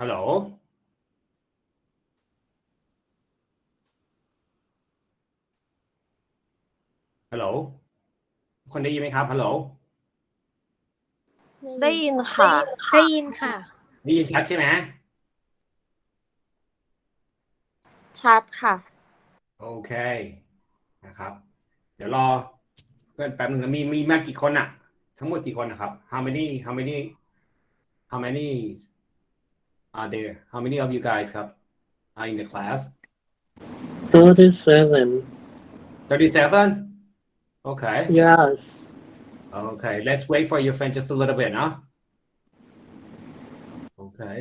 ฮัลโหลฮัลโหลคนได้ยินไหมครับฮัลโหลได้ยินค่ะได้ยินค่ะได้ยินชัดใช่ไหมชัดค่ะโอเคนะครับเดี๋ยวรอเพื่อนแป๊บนึงนะมีมากี่คนอะทั้งหมดกี่คนนะครับ how many are there how many of you guys ครับ are in the class 37. 37 okay Yes. okay let's wait for your friend just a little bit เนาะ okay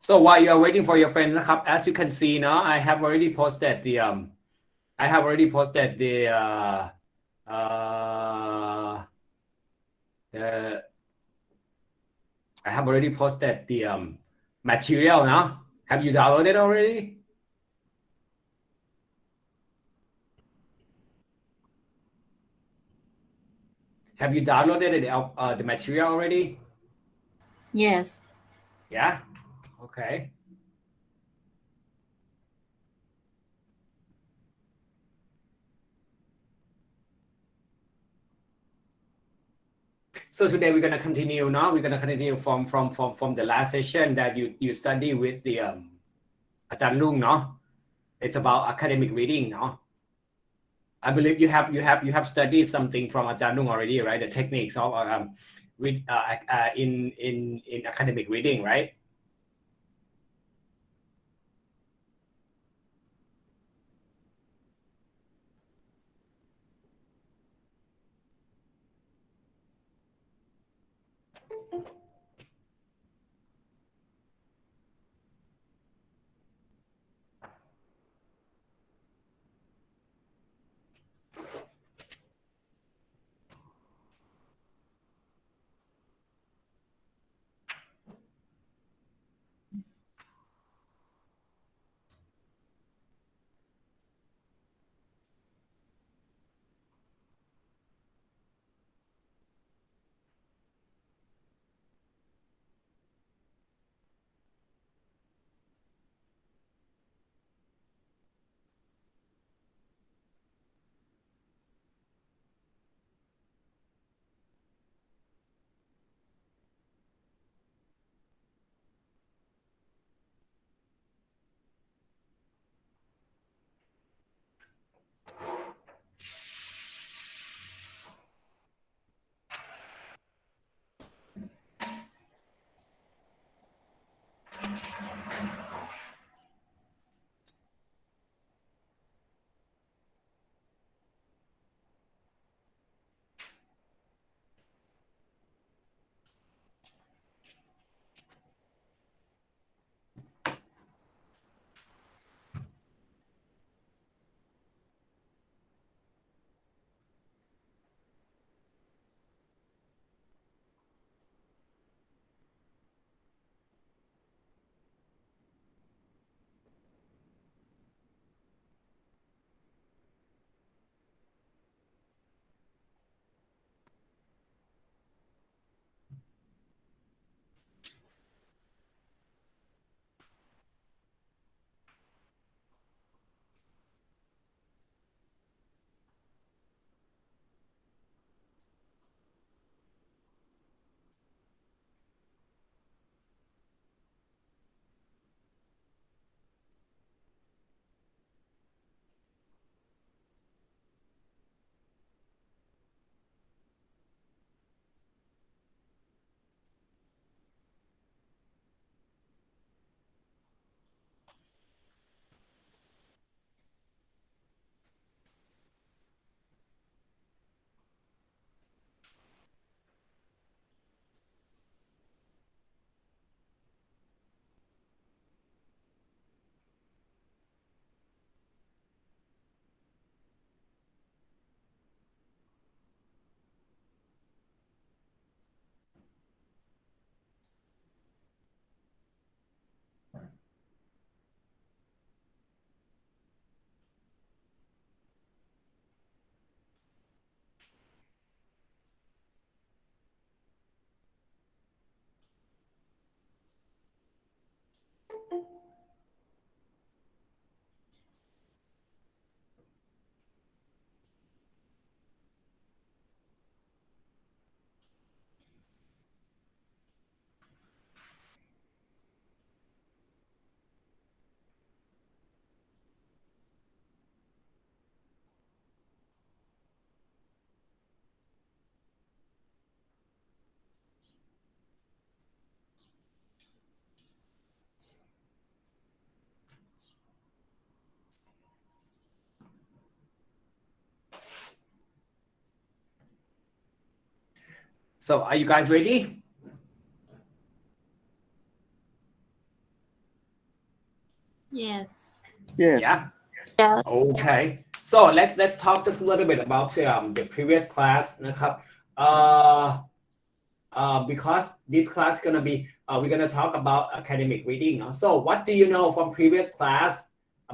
so while you are waiting for your friend นะครับ as you can see เนาะ I have already posted the I have already posted uh, the I have already posted the material now. Have you downloaded already? Have you downloaded the material already? yes Yeah. Okay. So today we're gonna continue. Now we're gonna continue from the last session that you study with the อาจารย์ลุงเนาะ It's about academic reading เนาะ I believe you have studied something from อาจารย์ลุง already, right? The techniques of in academic reading, right? So are you guys ready? Yes. Yes. Yeah. Yes. Okay. So let's talk just a little bit about the previous class นะครับ because this class is gonna be we're gonna talk about academic reading เนาะ So what do you know from previous class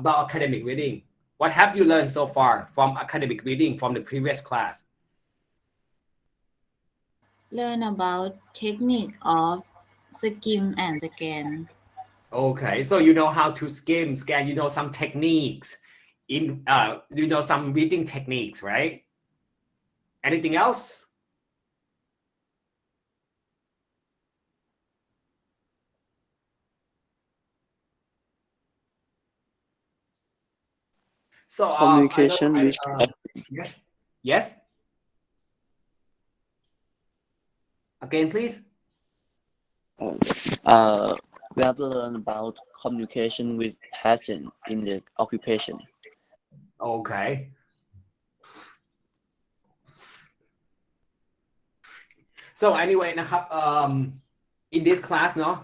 about academic reading? What have you learned so far from academic reading from the previous class? Learn about technique of skim and scan. Okay, so you know how to scan, you know some techniques in you know some reading techniques, right? Anything else? So Communication with yes. Yes. Again, please. we have to learn about communication with passion in the occupation. Okay. So anyway นะครับ in this class เนาะ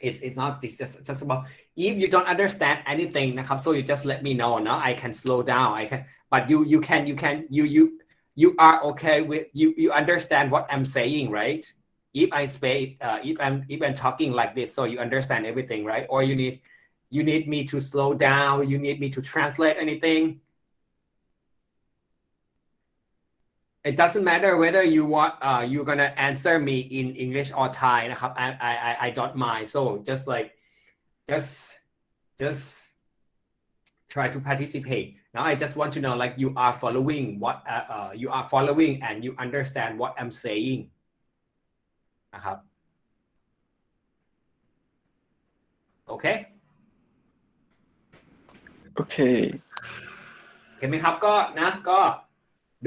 it's not this just about if you don't understand anything นะครับ so you just let me know เนาะ I can slow down I can but you are okay with you understand what I'm saying, right? If I speak if I'm talking like this, so you understand everything, right? Or you need me to slow down, you need me to translate anything. It doesn't matter whether you want you're gonna answer me in English or Thai นะครับ I don't mind, so just try to participate. Now I just want to know like you are following what you are following and you understand what I'm saying นะครับ Okay Okay. เห็นไหมครับก็นะก็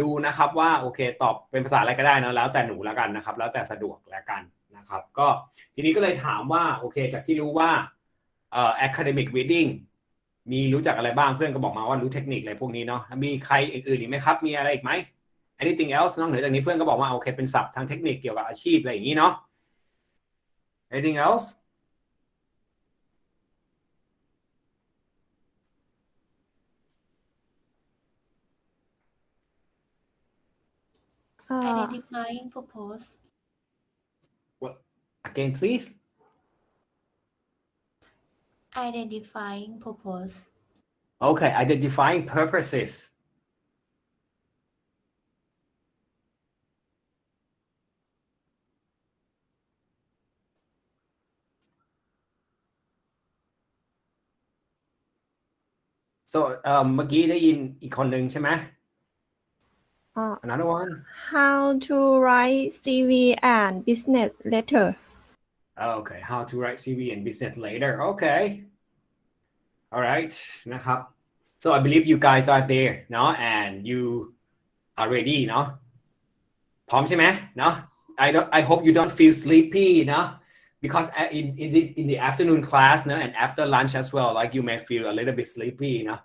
ดูนะครับว่าโอเคตอบเป็นภาษาอะไรก็ได้นะแล้วแต่หนูแล้วกันนะครับแล้วแต่สะดวกแล้วกันนะครับก็ทีนี้ก็เลยถามว่าโอเคจากที่รู้ว่าacademic reading มีรู้จักอะไรบ้างเพื่อนก็บอกมาว่ารู้เทคนิคอะไรพวกนี้เนาะมีใครอื่นๆอีกไหมครับมีอะไรอีกไหม anything else นอกเหนือจากนี้เพื่อนก็บอกว่าโอเคเป็นศัพท์ทางเทคนิคเกี่ยวกับอาชีพอะไรอย่างนี้เนาะ anything else Identifying purpose. again please Identifying purpose. okay identifying purposes so เมื่อกี้ได้ยินอีกคนหนึ่งใช่ไหม another one How to write CV and business letter. okay how to write CV and business later okay all right นะครับ so I believe you guys are there เนาะ and you are ready เนาะพร้อมใช่ไหมเนาะ I hope you don't feel sleepy เนาะ because in the afternoon class เนาะ and after lunch as well like you may feel a little bit sleepy เนาะ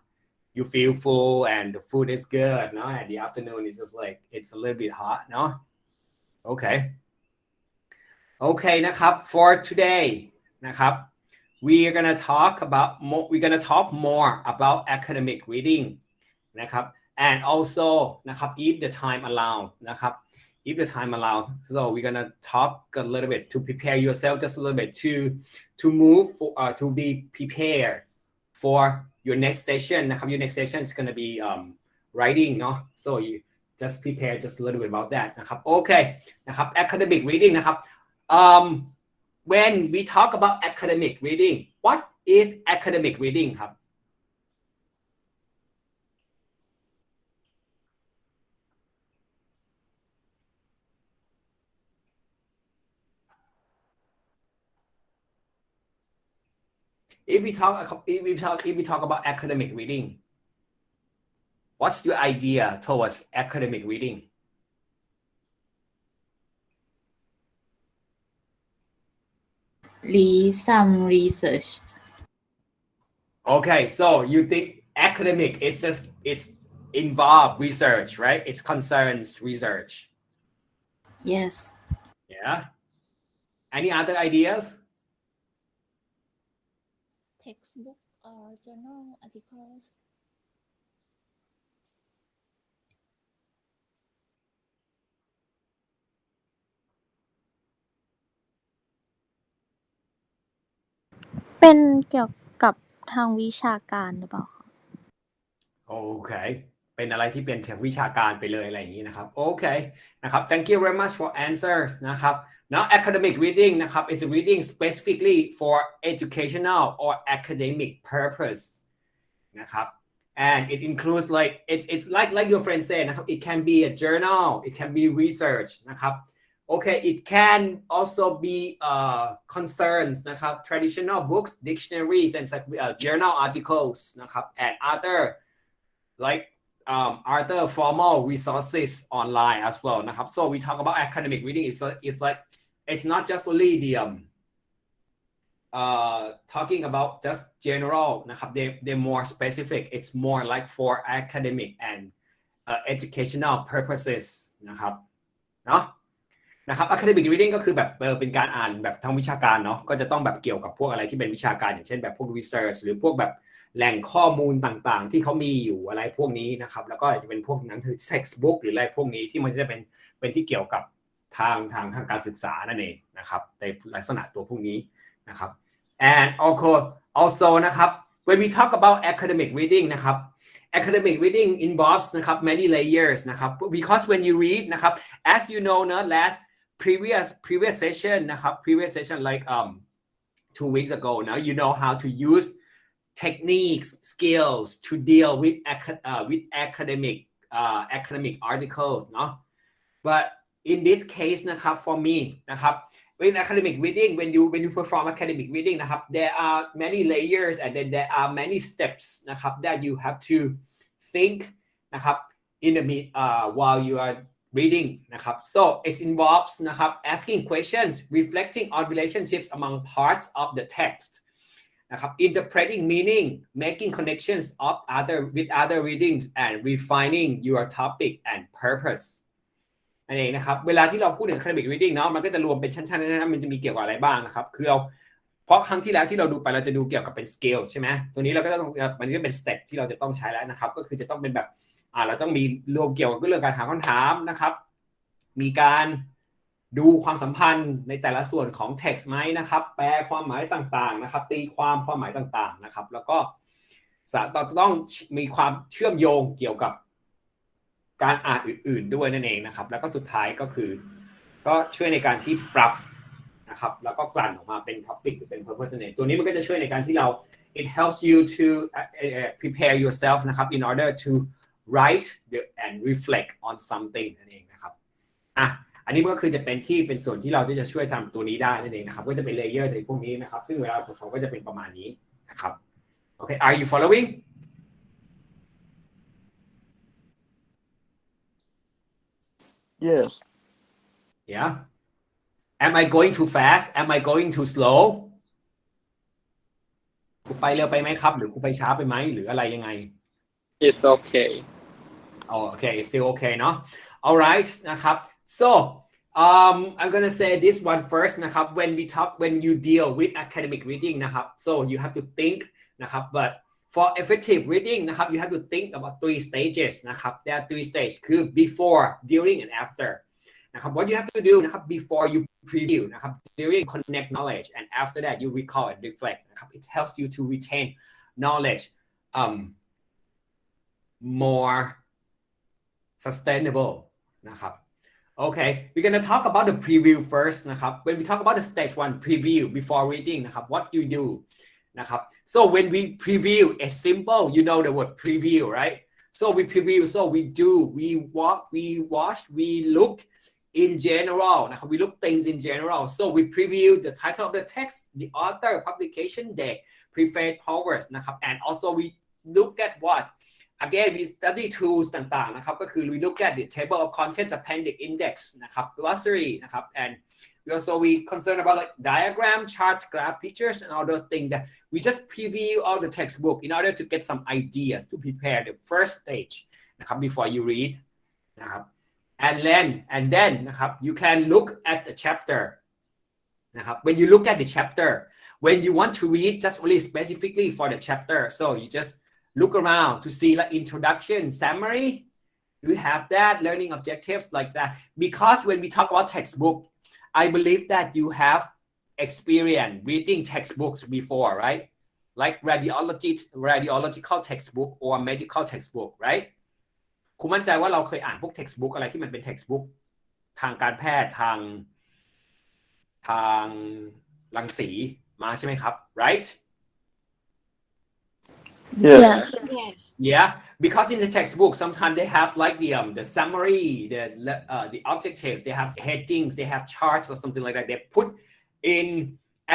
you feel full and the food is good เนาะ and the afternoon is just like it's a little bit hot เนาะ okay okay นะครับ for today นะครับ we're gonna talk more about academic reading นะครับ and also นะครับ if the time allow นะครับ if the time allow so we're gonna talk a little bit to prepare yourself just a little bit to move for, to be prepared for your next session นะครับ your next session is gonna be writing เนาะ so you just prepare just a little bit about that นะครับ okay นะครับ academic reading นะครับ when we talk about academic reading what is academic reading ครับ if we talk about academic reading what's your idea towards academic reading Read some research. okay so you think academic is just it's involved research right it concerns research Yes. Yeah. Any other ideas? Textbook or journal articles. เป็นเกี่ยวกับทางวิชาการหรือเปล่าคะ โอเคเป็นอะไรที่เป็นทางวิชาการไปเลยอะไรอย่างนี้นะครับโอเคนะครับ thank you very much for answers นะครับ now academic reading นะครับ is reading specifically for educational or academic purpose นะครับ and it includes like it's like your friend said นะครับ it can be a journal it can be research นะครับ okay it can also be concerns นะครับ traditional books dictionaries and journal articles นะครับ and other like other formal resources online as well นะครับ so we talk about academic reading it's like it's not just only the talking about just general นะครับ they more specific it's more like for academic and educational purposes นะครับเนาะนะครับ academic reading ก็คือแบบเป็นการอ่านแบบทางวิชาการเนาะก็จะต้องแบบเกี่ยวกับพวกอะไรที่เป็นวิชาการอย่างเช่นแบบพวก research หรือพวกแบบแหล่งข้อมูลต่างๆที่เขามีอยู่อะไรพวกนี้นะครับแล้วก็จะเป็นพวกหนังสือ textbook หรืออะไรพวกนี้ที่มันจะเป็นที่เกี่ยวกับทางการศึกษานั่นเองนะครับในลักษณะตัวพวกนี้นะครับ and also นะครับ when we talk about academic reading นะครับ academic reading involves นะครับ many layers นะครับ because when you read นะครับ as you know นะ last previous session นะครับ previous session like 2 weeks ago now you know how to use techniques skills to deal with academic articles เนาะ but in this case นะครับ for me นะครับ in academic reading when you perform academic reading นะครับ there are many layers and then there are many steps นะครับ that you have to think นะครับ in the while you are reading นะครับ so it involves นะครับ asking questions reflecting on relationships among parts of the text นะครับ interpreting meaning making connections with other readings and refining your topic and purpose นั่นเองนะครับเวลาที่เราพูดถึง academic reading เนาะมันก็จะรวมเป็นชั้นๆนะมันจะมีเกี่ยวกับอะไรบ้างนะครับคือเราเพราะครั้งที่แล้วที่เราดูไปเราจะดูเกี่ยวกับเป็น scale ใช่ไหมตัวนี้เราก็ต้องมันก็เป็น step ที่เราจะต้องใช้แล้วนะครับก็คือจะต้องเป็นแบบเราต้องมีรวมเกี่ยวกับเรื่องการถามคำถามนะครับมีการดูความสัมพันธ์ในแต่ละส่วนของ text ไหมนะครับแปลความหมายต่างๆนะครับตีความหมายต่างๆนะครับแล้วก็ต้องมีความเชื่อมโยงเกี่ยวกับการอ่านอื่นๆด้วยนั่นเองนะครับแล้วก็สุดท้ายก็คือก็ช่วยในการที่ปรับนะครับแล้วก็กลั่นออกมาเป็น topic หรือเป็น purpose นั่นเองตัวนี้มันก็จะช่วยในการที่เรา it helps you to prepare yourself นะครับ in order to write and reflect on something นั่นเองนะครับอันนี้ก็คือจะเป็นส่วนที่เราจะช่วยทำตัวนี้ได้นั่นเองนะครับก็จะเป็นเลเยอร์ในพวกนี้นะครับซึ่งเวลาผมก็จะเป็นประมาณนี้นะครับโอเค are you following Yes. yeah am I going too fast am I going too slow ครูไปเร็วไปไหมครับหรือครูไปช้าไปไหมหรืออะไรยังไง It's okay. Oh, okay, it's still okay เนาะ all right นะครับ so I'm gonna say this one first นะครับ when you deal with academic reading นะครับ so you have to think นะครับ but for effective reading นะครับ you have to think about 3 stages นะครับ there are 3 stages คือ before during and after นะครับ what you have to do นะครับ before you preview นะครับ during connect knowledge and after that you recall and reflect นะครับ it helps you to retain knowledge more sustainable นะครับ okay we're gonna talk about the preview first นะครับ when we talk about the stage 1 preview before reading นะครับ what you do นะครับ so when we preview it's simple you know the word preview right so we preview so we watch we look in general นะครับ we look things in general so we preview the title of the text the author publication date preferred powers นะครับ and also we look at what again we study tools ต่างๆนะครับก็คือ we look at the table of contents appendix index นะครับ glossary นะครับ and we concern about like diagram charts graph pictures and all those things that we just preview all the textbook in order to get some ideas to prepare the first stage นะครับ before you read นะครับ and then นะครับ you can look at the chapter นะครับ when you look at the chapter when you want to read just only specifically for the chapter so you just look around to see like introduction summary you have that learning objectives like that because when we talk about textbook I believe that you have experience reading textbooks before right like radiological textbook or medical textbook right คุณมั่นใจว่าเราเคยอ่านพวก textbook อะไรที่มันเป็น textbook ทางการแพทย์ทางรังสีมาใช่ไหมครับ right Yes. Yes. yeah because in the textbook sometimes they have like the summary the objectives they have headings they have charts or something like that they put in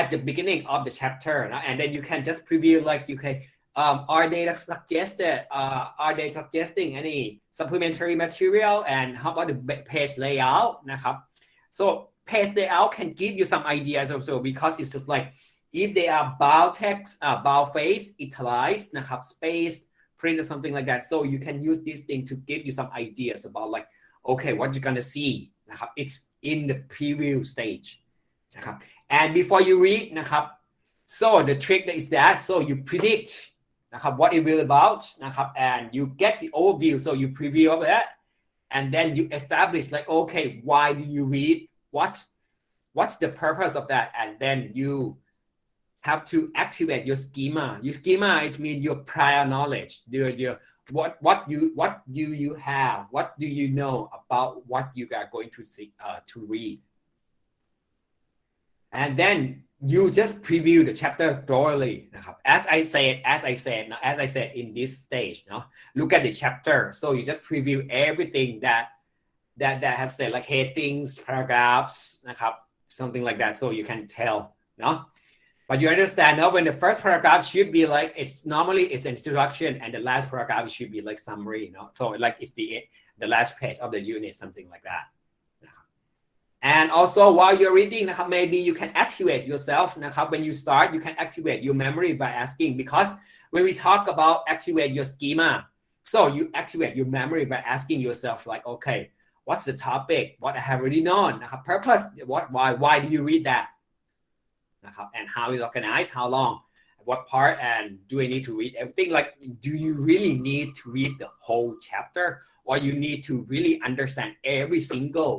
at the beginning of the chapter and then you can just preview like you can are they suggesting any supplementary material and how about the page layout นะครับ so page layout can give you some ideas also because it's just like if they are bold text bold face italicized นะครับ space print or something like that so you can use this thing to give you some ideas about like okay what you're gonna see นะครับ it's in the preview stage นะครับ and before you read นะครับ so the trick is that so you predict นะครับ what it will about นะครับ and you get the overview so you preview of that and then you establish like okay why do you read what's the purpose of that and then you have to activate your schema is mean your prior knowledge your what do you have what do you know about what you are going to see to read and then you just preview the chapter thoroughly นะครับ as I said in this stage เนาะ look at the chapter so you just preview everything that have said like headings paragraphs นะครับ something like that so you can tell เนาะ but you understand now when the first paragraph should be like it's normally it's an introduction and the last paragraph should be like summary so like it's the last page of the unit something like that and also while you're reading นะครับ maybe you can activate yourself นะครับ when you start you can activate your memory by asking because when we talk about activate your schema so you activate your memory by asking yourself like okay what's the topic what I have already known นะครับ purpose why do you read that นะครับ and how is organized how long what part and do I need to read everything like do you really need to read the whole chapter or you need to really understand every single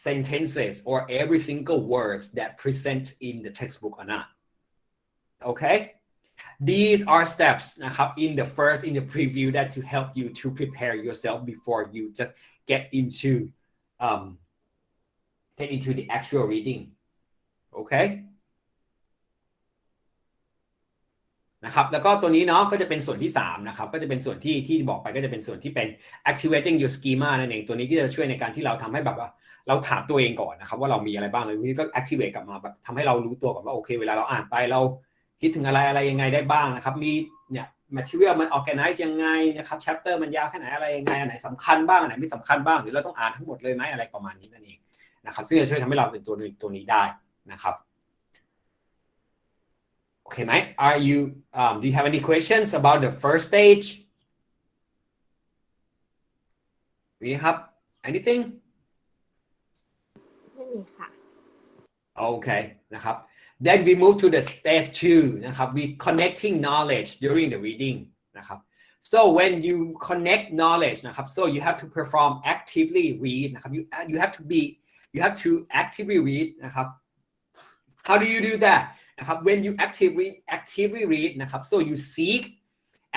sentences or every single words that present in the textbook or not okay these are steps นะครับ in the preview that to help you to prepare yourself before you just get into the actual reading okay นะครับแล้วก็ตัวนี้เนาะก็จะเป็นส่วนที่3นะครับก็จะเป็นส่วนที่บอกไปก็จะเป็นส่วนที่เป็น activating your schema นั่นเองตัวนี้ก็จะช่วยในการที่เราทำให้แบบว่าเราถามตัวเองก่อนนะครับว่าเรามีอะไรบ้างเลยวันนี้ก็ activate กลับมาแบบทำให้เรารู้ตัวก่อนว่าโอเคเวลาเราอ่านไปเราคิดถึงอะไรยังไงได้บ้างนะครับมีเนี่ย material มัน organize ยังไงนะครับ chapter มันยาวแค่ไหนอะไรยังไงอันไหนสำคัญบ้างอันไหนไม่สำคัญบ้างหรือเราต้องอ่านทั้งหมดเลยไหมอะไรประมาณนี้นั่นเองนะครับซึ่งจะช่วยทำให้เราเป็นตัวนี้ได้นะครับOkay, Mike, do you have any questions about the first stage? Do you have anything? ไม่มีค่ะ Okay, นะครับ Then we move to the stage 2 นะครับ we connecting knowledge during the reading นะครับ So when you connect knowledge นะครับ so you have to perform actively read นะครับ you have to actively read นะครับ How do you do that? When you actively read นะครับ so you seek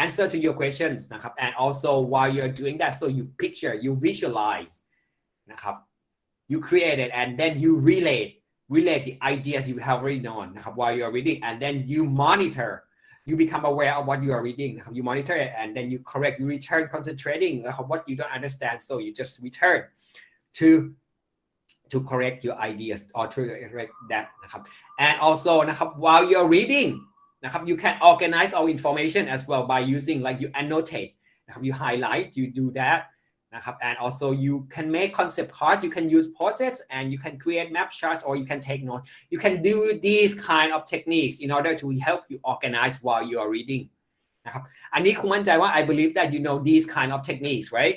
answer to your questions นะครับ and also while you're doing that so you picture you visualize นะครับ you create it and then you relate the ideas you have already known นะครับ while you're reading and then you monitor you become aware of what you are reading นะครับ you monitor it and then you correct you return concentrating นะครับ what you don't understand so you just return to correct your ideas or to correct that นะครับ and also นะครับ while you're reading นะครับ you can organize all information as well by using like you annotate นะครับ you highlight you do that นะครับ and also you can make concept cards you can use portraits and you can create map charts or you can take notes you can do these kind of techniques in order to help you organize while you are reading นะครับ อันนี้คุณมั่นใจว่า I believe that you know these kind of techniques right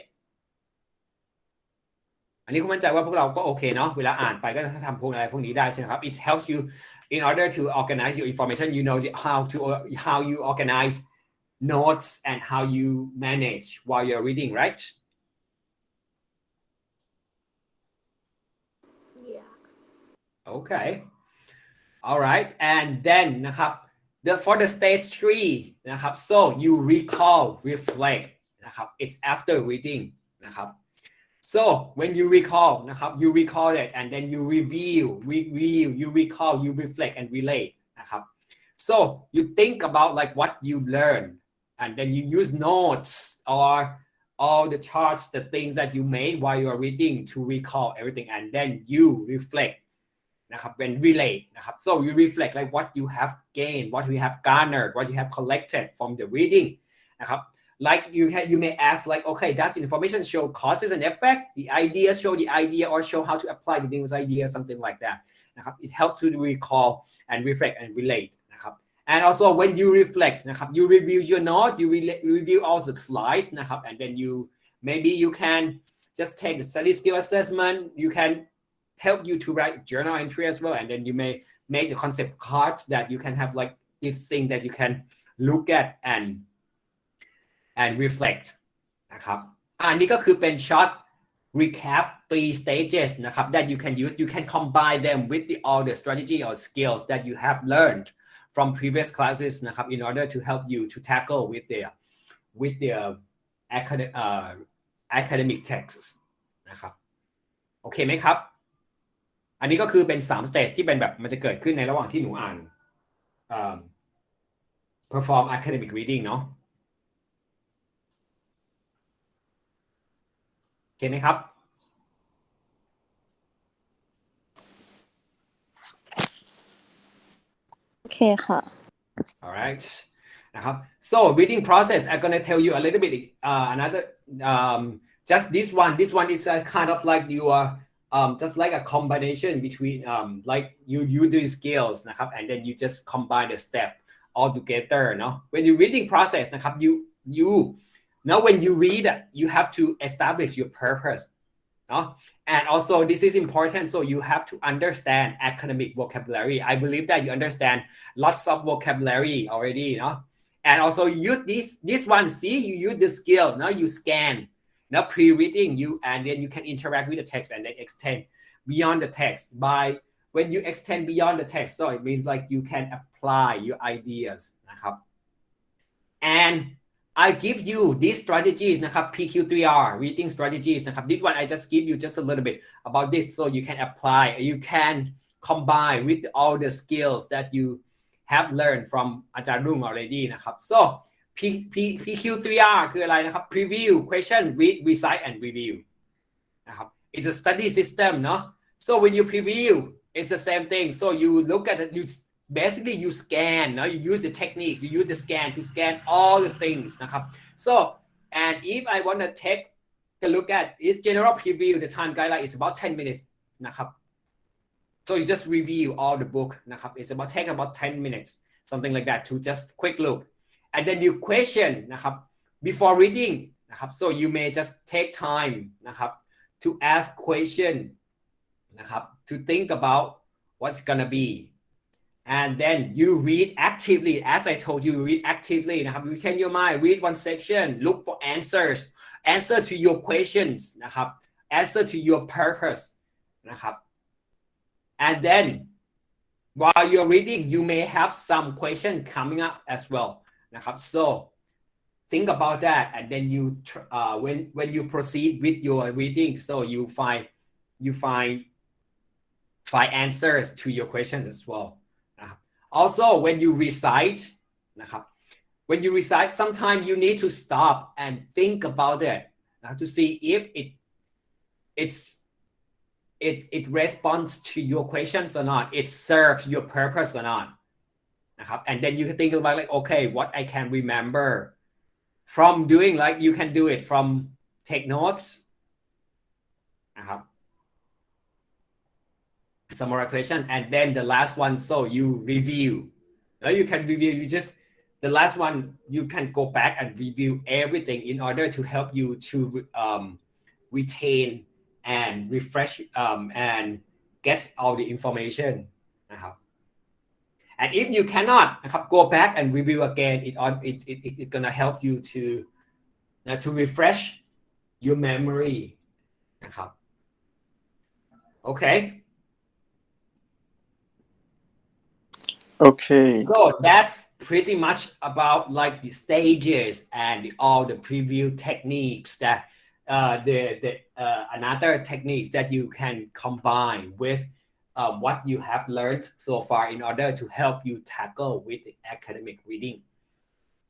อันนี้คุณมั่นใจว่าพวกเราก็โอเคเนาะเวลาอ่านไปก็ทำพวกอะไรพวกนี้ได้ใช่ไหมครับ It helps you in order to organize your information. You know how you organize notes and how you manage while you're reading, right? Yeah. Okay. All right. And then นะครับ for the stage 3 นะครับ so you recall reflect นะครับ it's after reading นะครับ so when you recall นะครับ you recall it and then you review you recall you reflect and relate นะครับ so you think about like what you learned and then you use notes or all the charts the things that you made while you're reading to recall everything and then you reflect นะครับ when relate นะครับ so you reflect like what you have gained what you have garnered what you have collected from the reading นะครับ like you may ask like okay does information show causes and effect the idea show the idea or show how to apply the news idea something like that นะครับ it helps to recall and reflect and relate นะครับ and also when you reflect นะครับ you review your note you review all the slides นะครับ and then maybe you can just take the study skill assessment you can help you to write journal entry as well and then you may make the concept cards that you can have like this thing that you can look at and reflect นะครับอันนี้ก็คือเป็น short recap 3 stages นะครับ that you can use you can combine them with all the strategy or skills that you have learned from previous classes นะครับ in order to help you to tackle with the academic texts นะครับโอเคไหมครับอันนี้ก็คือเป็น3 stage ที่เป็นแบบมันจะเกิดขึ้นในระหว่างที่หนูอ่าน perform academic reading เนาะโอเคไหมครับโอเคค่ะ alright นะครับ so reading process I'm gonna tell you a little bit another just this one is kind of like your just like a combination between like you do skills นะครับ and then you just combine the step all together เนาะ when you reading process นะครับ you now when you read you have to establish your purpose เนาะ and also this is important so you have to understand academic vocabulary I believe that you understand lots of vocabulary already เนาะ and also use this one see you use the skill now you scan now pre-reading you and then you can interact with the text and then extend beyond the text by when you extend beyond the text so it means like you can apply your ideas นะครับ and I give you these strategies นะครับ PQ3R reading strategies นะครับ this one I just give you just a little bit about this so you can apply you can combine with all the skills that you have learned from อาจารย์รุ่ง already นะครับ so PQ3R คืออะไรนะครับ preview question read recite and review นะครับ it's a study system เนาะ so when you preview it's the same thing so you look at it basically you scan now you use the techniques you use the scan to scan all the things นะครับ so and if I want to take a look at its general preview the time guideline is about 10 minutes นะครับ so you just review all the book นะครับ it's take about 10 minutes something like that to just quick look and then you question นะครับ before reading นะครับ so you may just take time นะครับ to ask question นะครับ to think about what's gonna be and then you read actively as I told you read actively นะครับ you change your mind read one section look for answer to your questions นะครับ answer to your purpose นะครับ and then while you're reading you may have some question coming up as well นะครับ so think about that and then you when you proceed with your reading so you find answers to your questions as well also when you recite นะครับ when you recite sometimes you need to stop and think about it to see if it responds to your questions or not it serves your purpose or not นะครับ and then you can think about like okay what I can remember from doing like you can do it from take notes นะครับ summary question and then the last one so you review now you can review you just the last one you can go back and review everything in order to help you to retain and refresh and get all the information นะครับ and if you cannot นะครับ go back and review again it's gonna help you to refresh your memory นะครับ okay Okay. so that's pretty much about like the stages and all the preview techniques that another techniques that you can combine with what you have learned so far in order to help you tackle with the academic reading.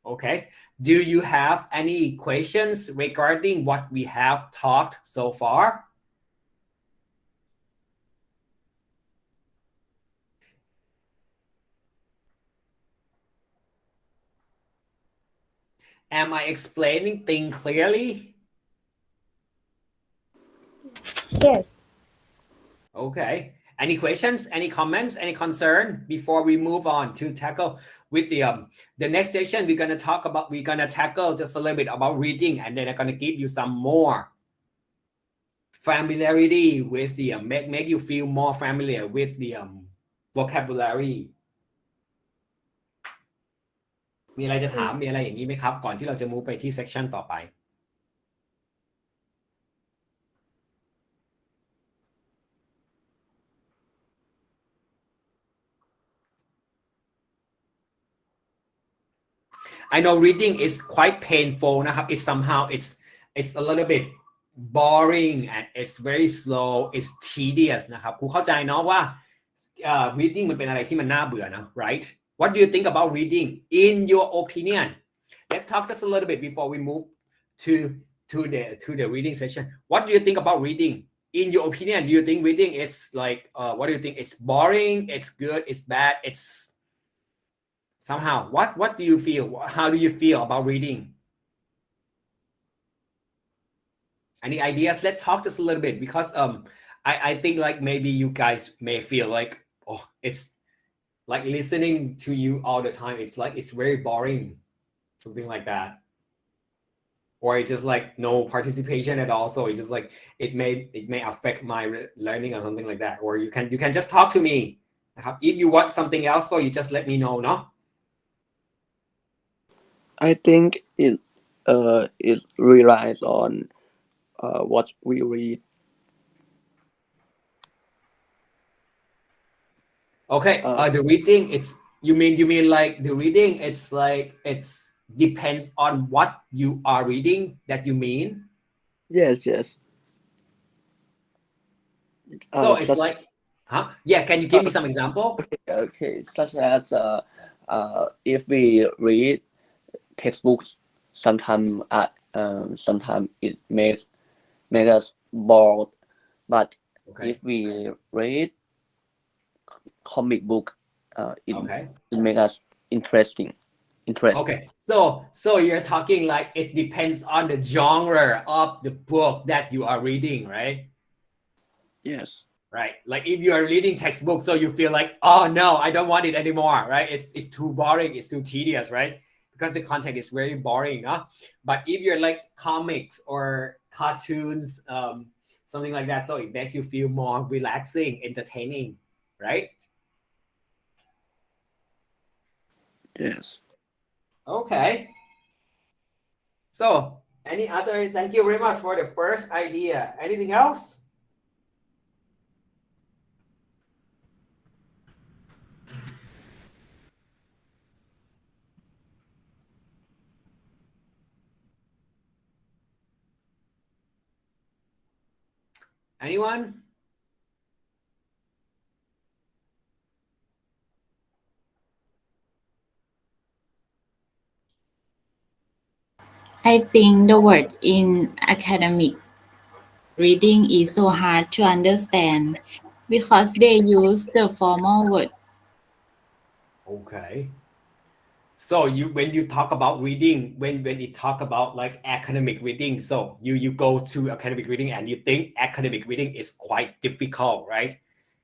Okay, do you have any questions regarding what we have talked so far? Am I explaining things clearly? Yes. Okay. Any questions? Any comments? Any concern before we move on to tackle with the next session? We're gonna tackle just a little bit about reading, and then I'm gonna give you some more familiarity with the make you feel more familiar with the vocabulary มีอะไรจะถามมีอะไรอย่างนี้ไหมครับก่อนที่เราจะ move ไปที่ section ต่อไป I know reading is quite painful นะครับ it's a little bit boring and it's very slow it's tedious นะครับครูเข้าใจเนาะว่าreading มันเป็นอะไรที่มันน่าเบื่อนะ right what do you think about reading in your opinion let's talk just a little bit before we move to the reading session what do you think about reading in your opinion do you think reading it's like what do you think it's boring it's good it's bad it's somehow what do you feel how do you feel about reading any ideas let's talk just a little bit because I think like maybe you guys may feel like oh it's like listening to you all the time it's like it's very boring something like that or it's just like no participation at all so it just like it may affect my learning or something like that or you can just talk to me นะครับ if you want something else so you just let me know เนาะ I think it relies on what we read. Okay, the reading it's you mean like the reading it's like it's depends on what you are reading that you mean Yes. so it's like yeah can you give me some example Okay, such as if we read textbooks sometimes it make us bored but okay if we read comic book it make us interesting okay so you're talking like it depends on the genre of the book that you are reading right yes right like if you are reading textbook so you feel like oh no I don't want it anymore right it's too boring it's too tedious right because the content is very boring huh? But if you're like comics or cartoons something like that so it makes you feel more relaxing entertaining right yes okay so any other thank you very much for the first idea anything else anyone I think the word in academic reading is so hard to understand because they use the formal word. okay so when you talk about reading when it talk about like academic reading so you go to academic reading and you think academic reading is quite difficult right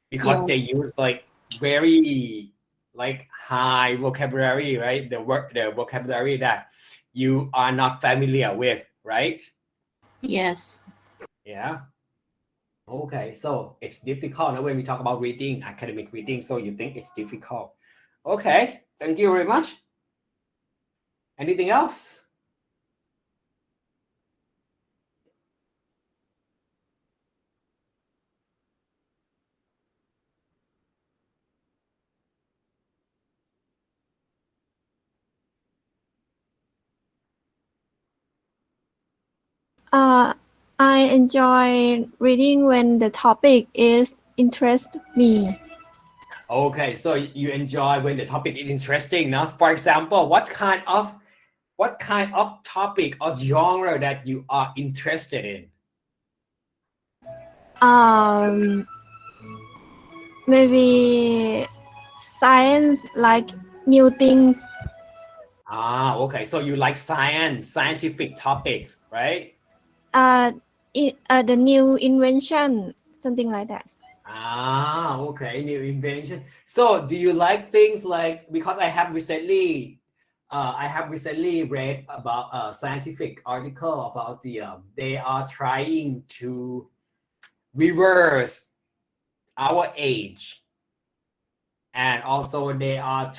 because they use like very like high vocabulary right the vocabulary that you are not familiar with right Yes. yeah Okay, so it's difficult now when we talk about reading, academic reading, so you think it's difficult. Okay, thank you very much. Anything else? I enjoy reading when the topic is interest me. Okay, so you enjoy when the topic is interesting, no? For example, what kind of topic or genre that you are interested in? Maybe science, like new things. Okay, so you like scientific topics, right? The new invention, something like that. Okay, new invention. So do you like things like, because I have recently read about a scientific article about they are trying to reverse our age, and also they are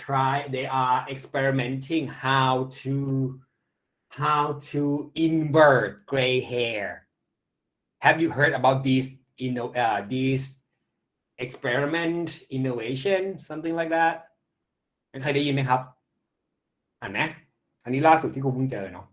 experimenting how to invert gray hair. Have you heard about these these experiment innovation something like that เคยได้ยินไหมครับอ่านไหมอันนี้ล่าสุดที่ครูเพิ่งเจอเนาะ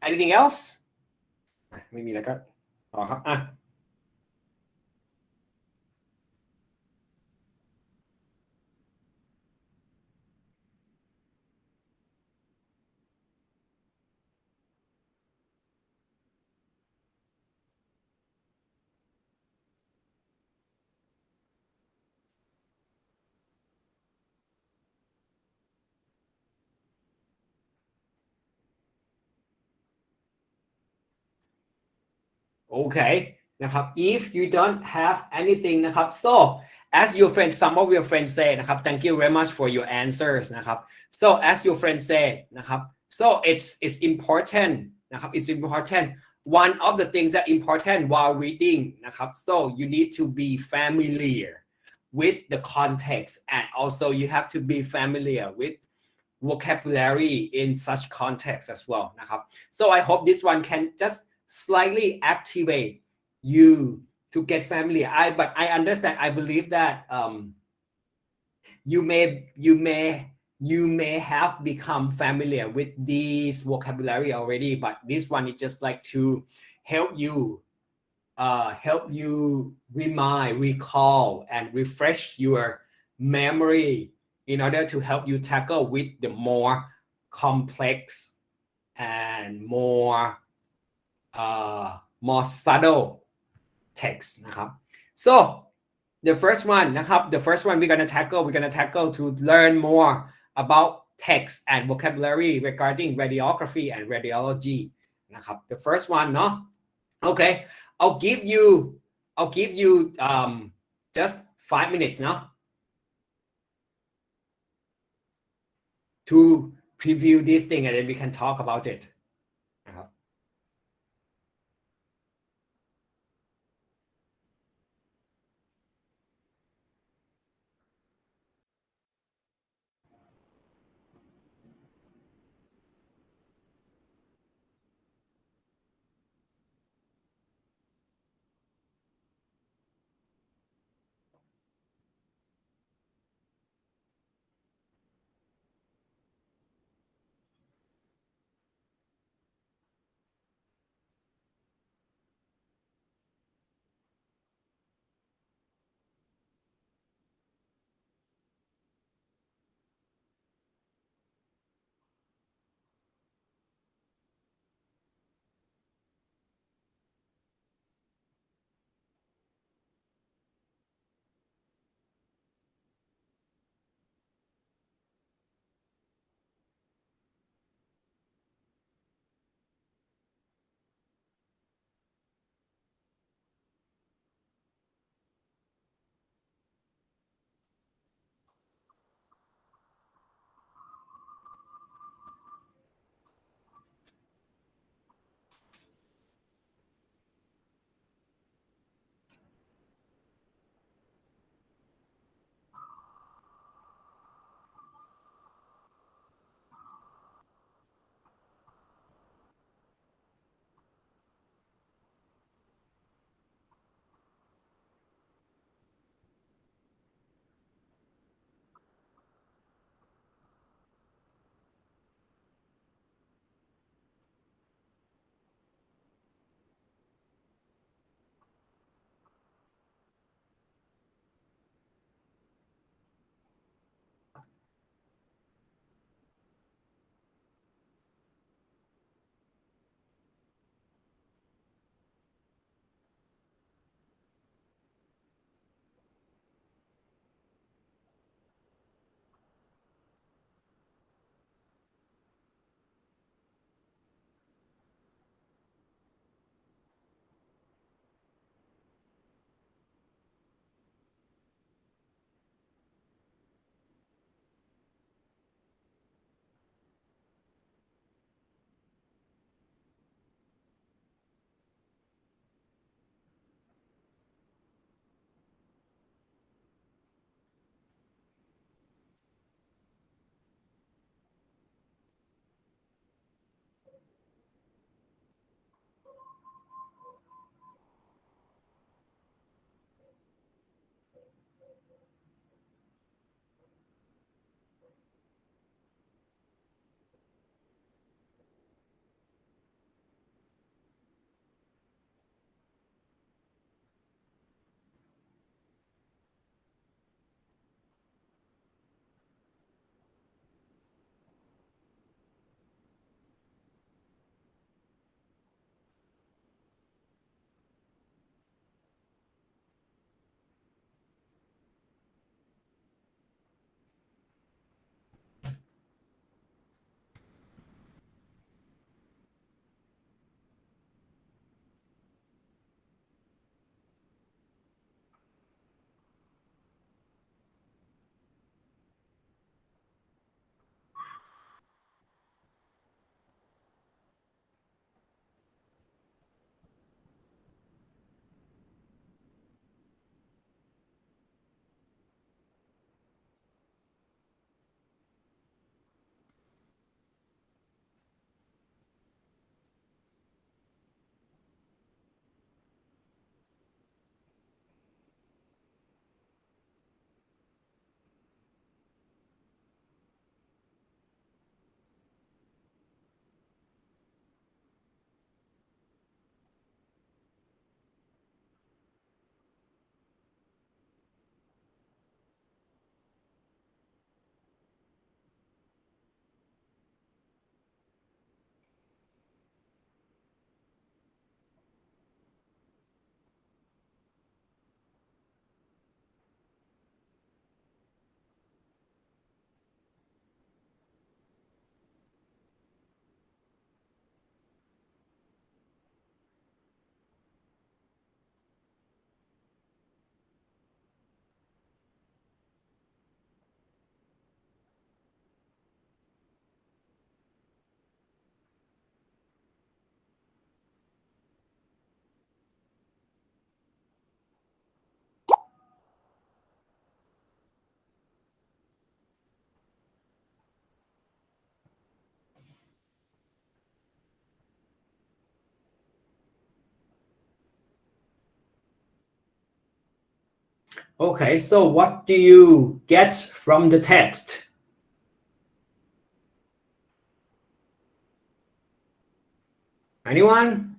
anything else ไม่มีแล้วก็ต่อครับOkay นะครับ if you don't have anything นะครับ so as your friend some of your friends say นะครับ thank you very much for your answers นะครับ so as your friend say นะครับ so it's important นะครับ it's important one of the things that important while reading นะครับ so you need to be familiar with the context and also you have to be familiar with vocabulary in such context as well นะครับ so I hope this one can just slightly activate you to get familiar but I understand I believe that you may have become familiar with this vocabulary already but this one is just like to help you recall and refresh your memory in order to help you tackle with the more complex and more subtle text นะครับ so the first one นะครับ the first one we're gonna tackle to learn more about text and vocabulary regarding radiography and radiology นะครับ the first one เนาะ okay I'll give you just 5 minutes เนาะ to preview this thing and then we can talk about it นะครับ Okay, so what do you get from the text? Anyone?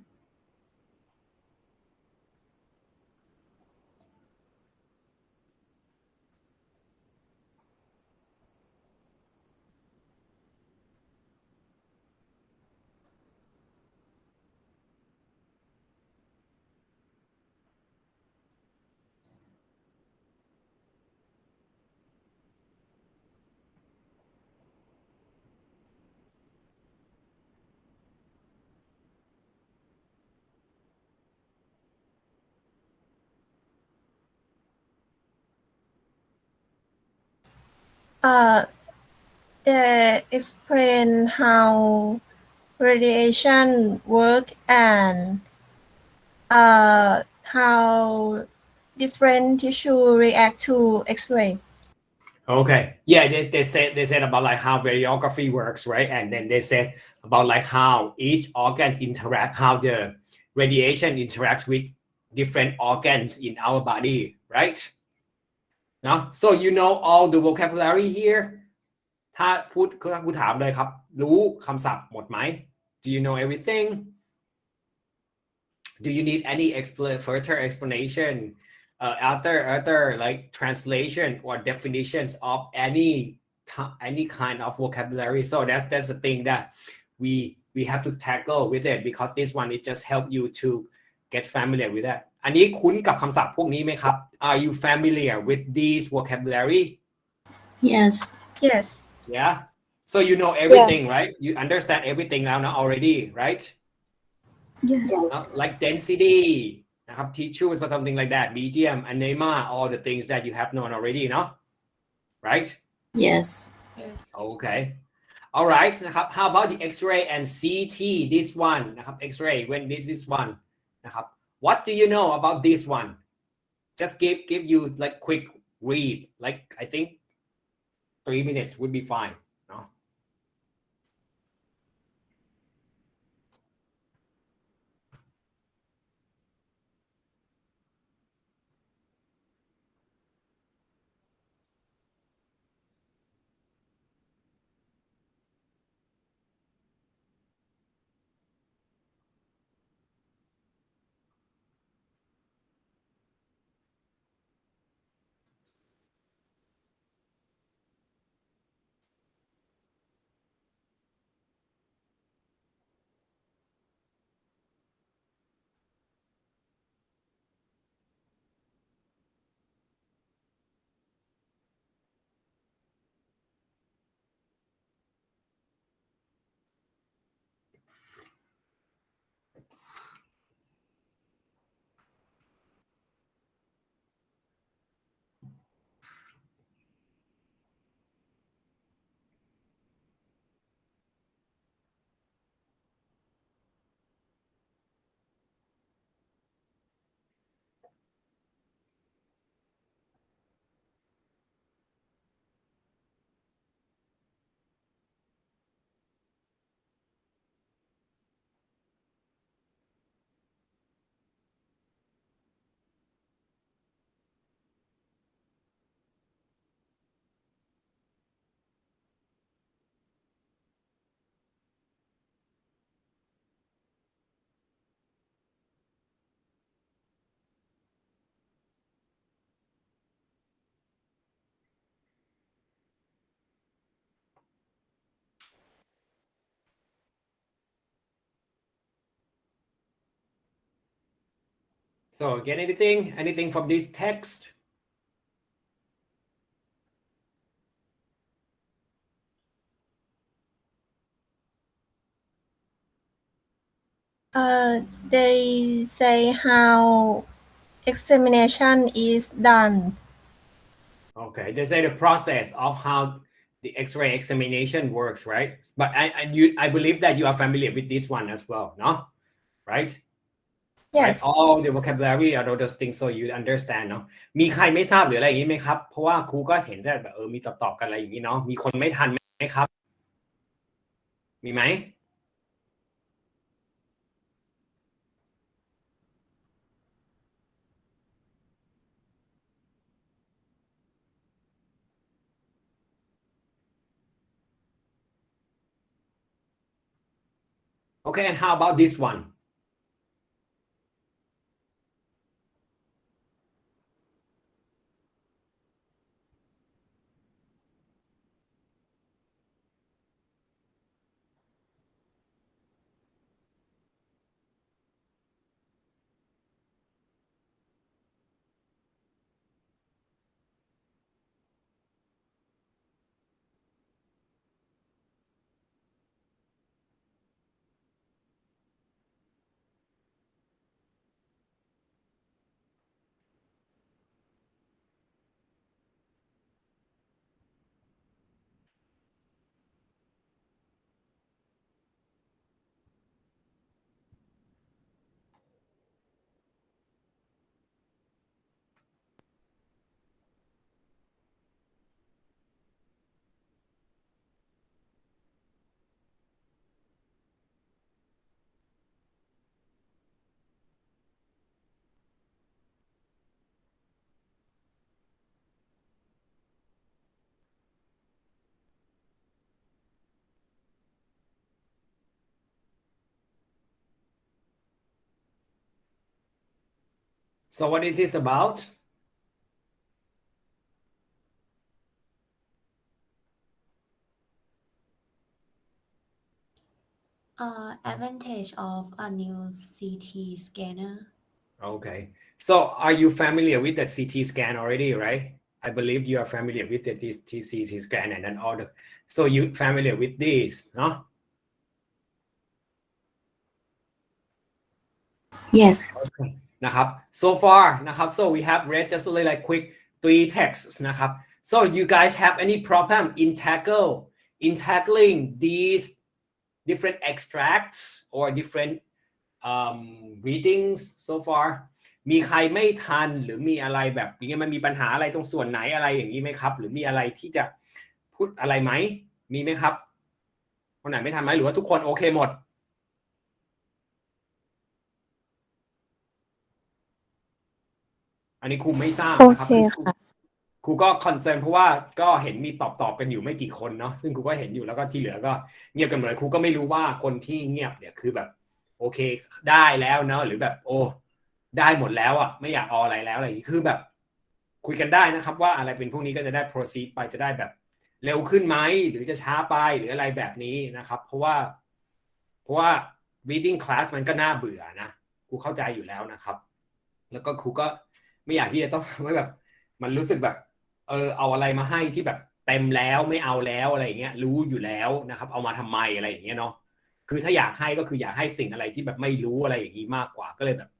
They explain how radiation work and how different tissue react to X-ray. Okay, yeah, they said about like how radiography works, right? And then they said about like how each organs interact, how the radiation interacts with different organs in our body, right? Now, so you know all the vocabulary here ถ้าพูดกูถามเลยครับรู้คำศัพท์หมดไหม Do you know everything? Do you need any further explanation other like translation or definitions of any kind of vocabulary? So that's the thing that we have to tackle with it because this one it just help you to get familiar with that อันนี้คุ้นกับคำศัพท์พวกนี้ไหมครับ Are you familiar with these vocabulary? Yes. Yes. Yeah. So you know everything, right? You understand everything now already, right? Yes. Like density นะครับ tissue or something like that, medium, enema, all the things that you have known already, no? Right? Yes. Okay. All right นะครับ How about the X-ray and CT? This one นะครับ X-ray when this is one นะครับ What do you know about this one? Just give you like quick read, like I think 3 minutes would be fine, no? So get anything from this text? They say how examination is done. Okay, they say the process of how the X-ray examination works, right? But I believe that you are familiar with this one as well, no? Right? Right? Yes. All the vocabulary or those things so you understand เนาะมีใครไม่ทราบหรืออะไรอย่างนี้ไหมครับเพราะว่าครูก็เห็นแต่แบบมีตอบกันอะไรอย่างนี้เนาะมีคนไม่ทันไหมครับมีไหม Okay, and how about this one? So what is this about? Advantage of a new CT scanner. Okay. So are you familiar with the CT scan already, right? I believe you are familiar with the CT scan and then all the. So you familiar with this, no? Yes. Okay. นะครับ so far นะครับ so we have read just a little quick 3 texts นะครับ so you guys have any problem in tackling these different extracts or different readings so far มีใครไม่ทันหรือมีอะไรแบบนี้มันมีปัญหาอะไรตรงส่วนไหนอะไรอย่างนี้ไหมครับหรือมีอะไรที่จะพูดอะไรไหมมีไหมครับคนไหนไม่ทันไหมหรือว่าทุกคนโอเคหมดอันนี้ครูไม่ทราบนะครับ โอเคค่ะ ครูก็คอนเซิร์นเพราะว่าก็เห็นมีตอบกันอยู่ไม่กี่คนเนาะซึ่งครูก็เห็นอยู่แล้วก็ที่เหลือก็เงียบกันหมดเลยครูก็ไม่รู้ว่าคนที่เงียบเนี่ยคือแบบโอเคได้แล้วเนาะหรือแบบโอ้ได้หมดแล้วอ่ะไม่อยากเอาอะไรแล้วอะไรอย่างนี้คือแบบคุยกันได้นะครับว่าอะไรเป็นพวกนี้ก็จะได้ proceed ไปจะได้แบบเร็วขึ้นไหมหรือจะช้าไปหรืออะไรแบบนี้นะครับเพราะว่า reading class มันก็น่าเบื่อนะครูเข้าใจอยู่แล้วนะครับแล้วก็ครูก็ไม่อยากที่จะต้องไม่แบบมันรู้สึกแบบเอาอะไรมาให้ที่แบบเต็มแล้วไม่เอาแล้วอะไรอย่างเงี้ยรู้อยู่แล้วนะครับเอามาทำไมอะไรอย่างเงี้ยเนาะคือถ้าอยากให้ก็คืออยากให้สิ่งอะไรที่แบบไม่รู้อะไรอย่างนี้มากกว่าก็เลยแบบ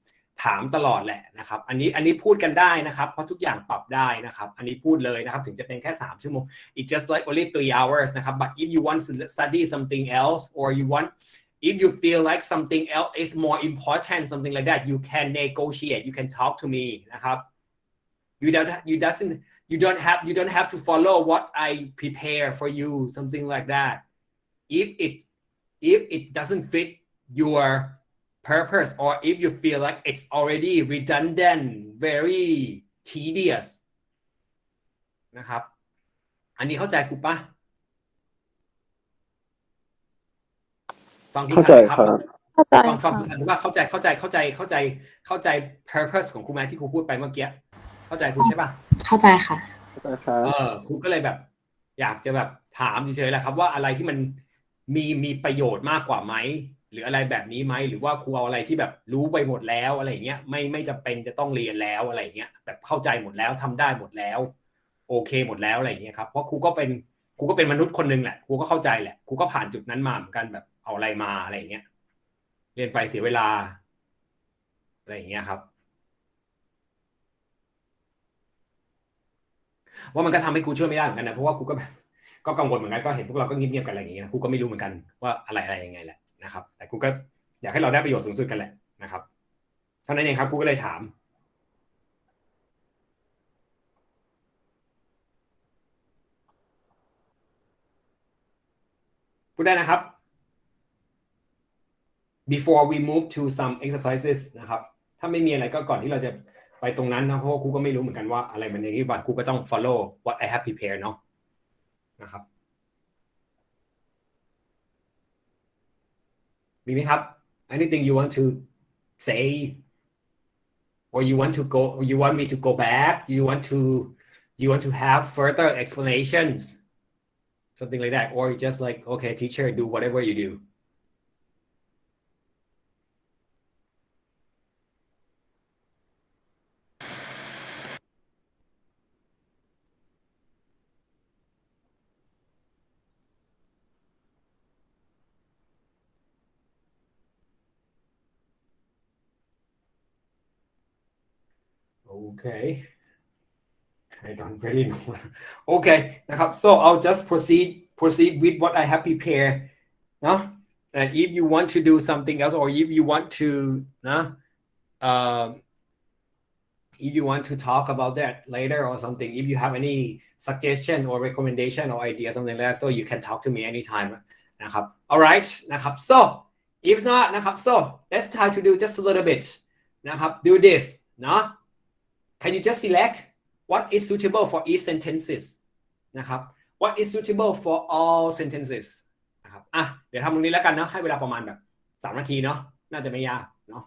ถามตลอดแหละนะครับอันนี้พูดกันได้นะครับเพราะทุกอย่างปรับได้นะครับอันนี้พูดเลยนะครับถึงจะเป็นแค่3 ชั่วโมง it's just like only 3 hours นะครับ but if you want to study something else or you want if you feel like something else is more important something like that you can negotiate you can talk to me นะครับ you don't have to follow what I prepare for you something like that if it doesn't fit your purpose or if you feel like it's already redundant very tedious นะครับอันนี้เข้าใจครูปะฟังครูทันไหมครับ เข้าใจ ฟัง ค่ะ ครูทันว่าเข้าใจ purpose ของครูไหมที่ครูพูดไปเมื่อกี้เข้าใจครูใช่ปะ เข้าใจค่ะ ครูก็เลยแบบอยากจะแบบถามเฉยๆแหละครับว่าอะไรที่มันมีประโยชน์มากกว่าไหมหรืออะไรแบบนี้ไหมหรือว่าครูเอาอะไรที่แบบรู้ไปหมดแล้วอะไรอย่างเงี้ยไม่จำเป็นจะต้องเรียนแล้วอะไรอย่างเงี้ยแบบเข้าใจหมดแล้วทำได้หมดแล้วโอเคหมดแล้วอะไรอย่างเงี้ยครับเพราะครูก็เป็นมนุษย์คนนึงแหละครูก็เข้าใจแหละครูก็ผ่านจุดนั้นมาเหมือนกันแบบเอาอะไรมาอะไรอย่างเงี้ยเรียนไปเสียเวลาอะไรอย่างเงี้ยครับว่ามันก็ทำให้ครูช่วยไม่ได้เหมือนกันนะเพราะว่าครูก็แบบก็กังวลเหมือนกันก็เห็นพวกเราก็เงียบๆกันอะไรอย่างเงี้ยครูก็ไม่รู้เหมือนกันว่าอะไรยังไงแหละนะครับแต่ครูก็อยากให้เราได้ประโยชน์สูงสุดกันแหละนะครับเท่านั้นเองครับครูก็เลยถามพูดได้นะครับ before we move to some exercises นะครับถ้าไม่มีอะไรก็ก่อนที่เราจะไปตรงนั้นนะเพราะครูก็ไม่รู้เหมือนกันว่าอะไรมันอย่างนี้บ้างครูก็ต้อง follow what I have prepared เนาะนะครับ มีไหมครับ anything you want to say or you want to go you want me to go back you want to have further explanations something like that or you just like okay teacher do whatever you do okay I don't really know okay นะครับ so I'll just proceed with what I have prepared เนาะ and if you want to do something else or if you want to นะ if you want to talk about that later or something if you have any suggestion or recommendation or idea something like that so you can talk to me anytime นะครับ alright นะครับ so if not นะครับ so let's try to do just a little bit นะครับ do this เนาะ can you just select what is suitable for each sentences นะครับ what is suitable for all sentences นะครับเดี๋ยวทำตรงนี้แล้วกันเนาะให้เวลาประมาณแบบ3 นาทีเนาะน่าจะไม่ยากเนาะ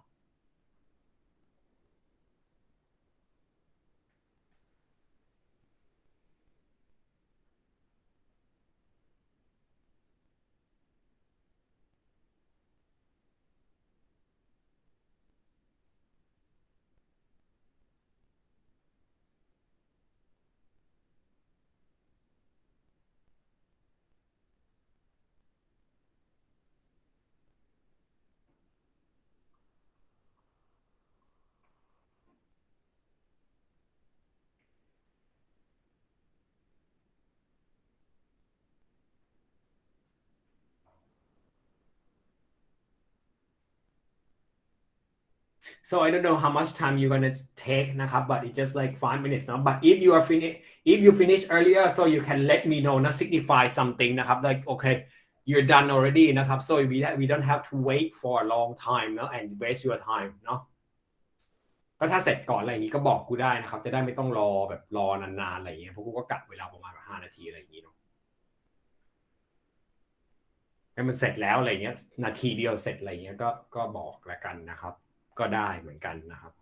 So I don't know how much time you're gonna take นะครับ but it's just like 5 minutes เนาะ but if you finish earlier so you can let me know นะ signify something นะครับ like okay you're done already นะครับ so we don't have to wait for a long time เนาะ and waste your time เนาะก็ถ้าเสร็จก่อนอะไรอย่างงี้ก็บอกกูได้นะครับจะได้ไม่ต้องรอแบบรอนานๆอะไรอย่างเงี้ยเพราะกูก็กะเวลาประมาณ5 นาทีอะไรอย่างงี้เนาะให้มันเสร็จแล้วอะไรเงี้ยนาทีเดียวเสร็จอะไรเงี้ยก็บอกแล้วกันนะครับก็ได้เหมือนกันนะครับ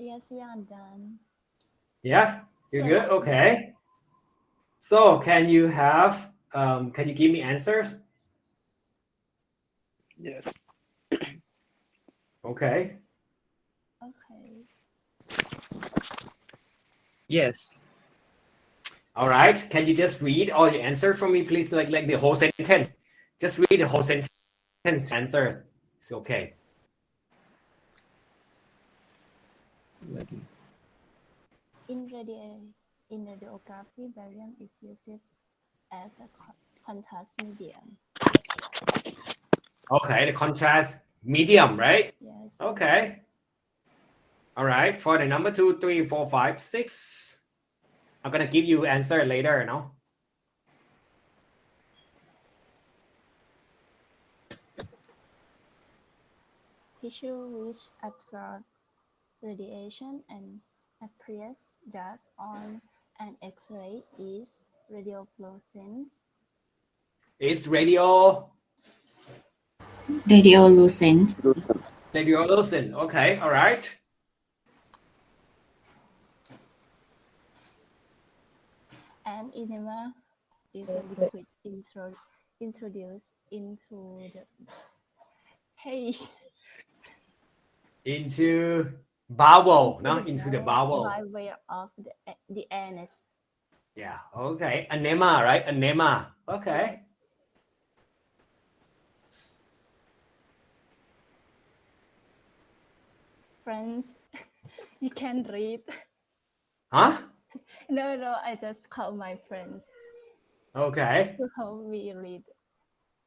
Yes, we are done. Yeah, you're good. Okay. So can you give me answers? Yes. Okay. Okay. Yes. All right. Can you just read all your answers for me, please? Like the whole sentence. Just read the whole sentence answers. It's okay. In radiography, barium is used as a contrast medium. Okay, the contrast medium, right? Yes. Okay. All right. For the number 2, 3, 4, 5, 6, I'm gonna give you answer later, no? Tissue which absorbs radiation and appears dark on an X-ray is radiofluorescence. It's radiolucent. Radiolucent. Okay. All right. And enema is a liquid introduced into the Into bowel, no? Into the bowel. by way of the anus. Yeah. Okay. Enema, right? Enema. Okay. Friends, you can read. Huh? No, I just call my friends Okay. to help me read.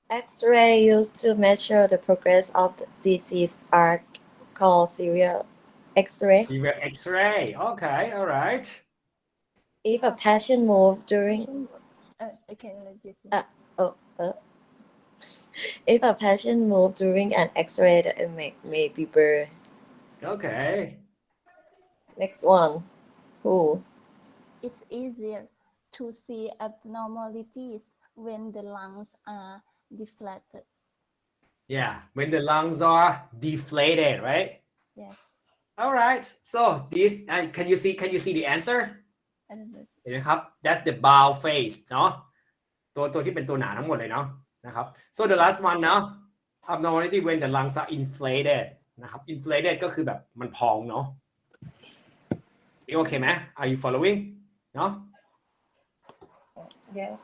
X-ray used to measure the progress of the disease are called serial X-ray. Serial X-ray. Okay. All right. If a patient moves during Okay, like this. if a patient moves during an X-ray, the image may be blurred. Okay. Next one. Who? It's easier to see abnormalities when the lungs are deflated. Yeah. When the lungs are deflated, right? Yes. All right. So this, can you see the answer? I don't know. เห็นไหมครับ that's the bow face เนาะตัวที่เป็นตัวหนาทั้งหมดเลยเนาะนะครับ so the last one เนาะ abnormality when the lungs are inflated นะครับ inflated ก็คือแบบมันพองเนาะนี่โอเคไหม are you following เนาะ Yes.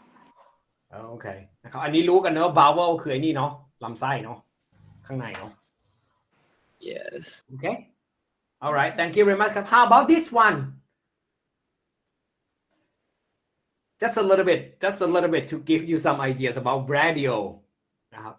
โอเคนะครับอันนี้รู้กันเนาะ bowel คือไอ้นี่เนาะลำไส้เนาะข้างในเนาะ Yes. okay all right thank you very much ครับ how about this one just a little bit to give you some ideas about radio นะครับ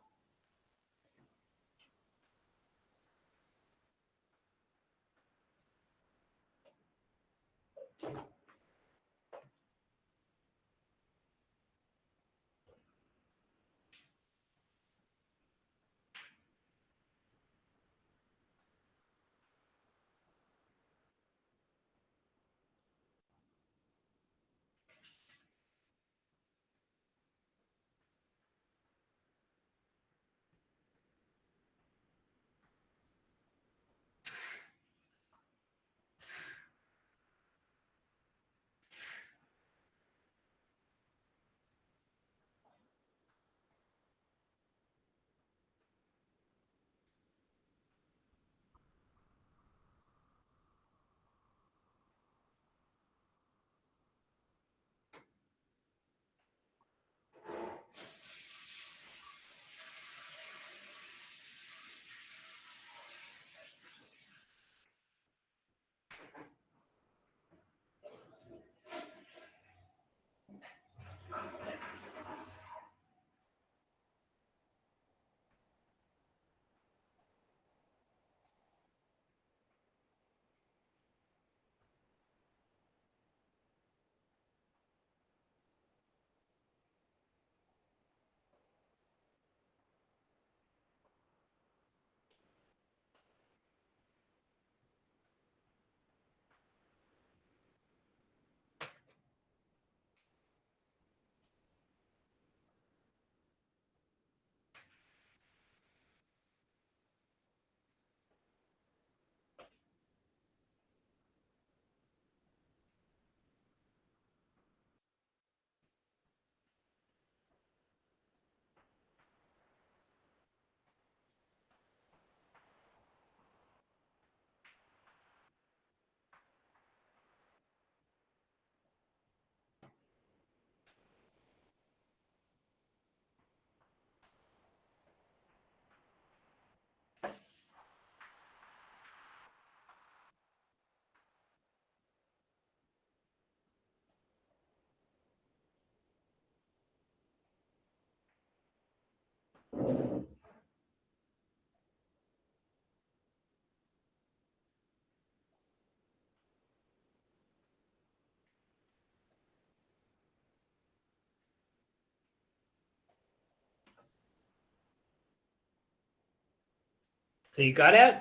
So you got it?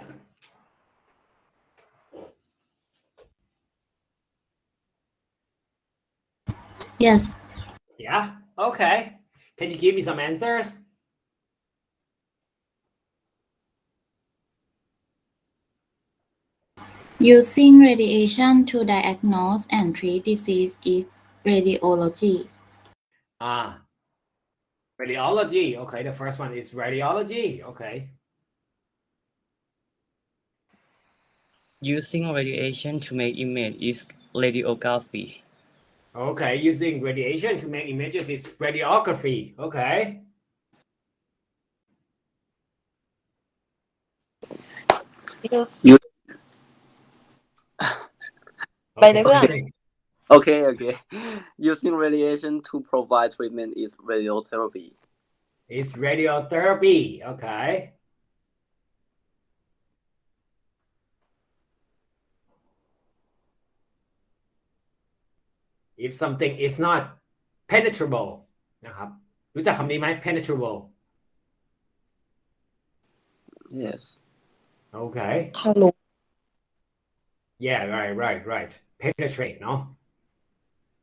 Yes. Yeah. Okay. Can you give me some answers? Using radiation to diagnose and treat disease is radiology. Radiology. Okay, the first one is radiology. Okay. Using radiation to make image is radiography. Okay, using radiation to make images is radiography. Okay. Use You ไปเลยเพื่อน okay? Using radiation to provide treatment is radiotherapy. It's radiotherapy. Okay. If something is not penetrable นะครับรู้จักคำนี้ไหม penetrable Yes. Okay ทะลุ Yeah, right. Penetrate, no?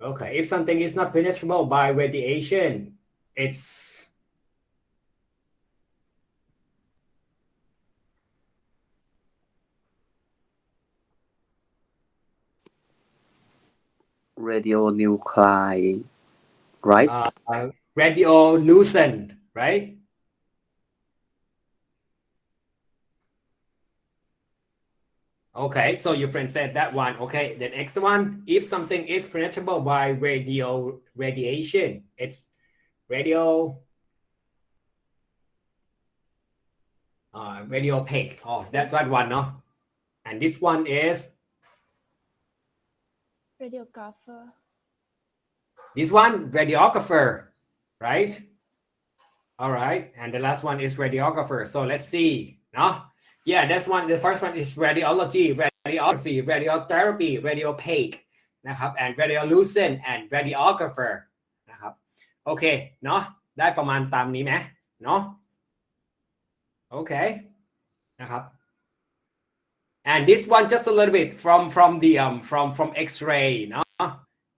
Okay, if something is not penetrable by radiation, it's Radionuclide, right? radiolucent, right? Okay, so your friend said that one. Okay, the next one, if something is penetrable by radiation, it's radio opaque. Oh, that's that one, no? And this one is Radiographer. this one, radiographer, right? All right, and the last one is radiographer. So let's see, no? Yeah, that's one. The first one is radiology, radiography, radiotherapy, radiopaque นะครับ and radiolucent and radiographer นะครับโอเคเนาะได้ประมาณตามนี้ไหมเนาะโอเคนะครับ and this one just a little bit from the from X-ray เนาะ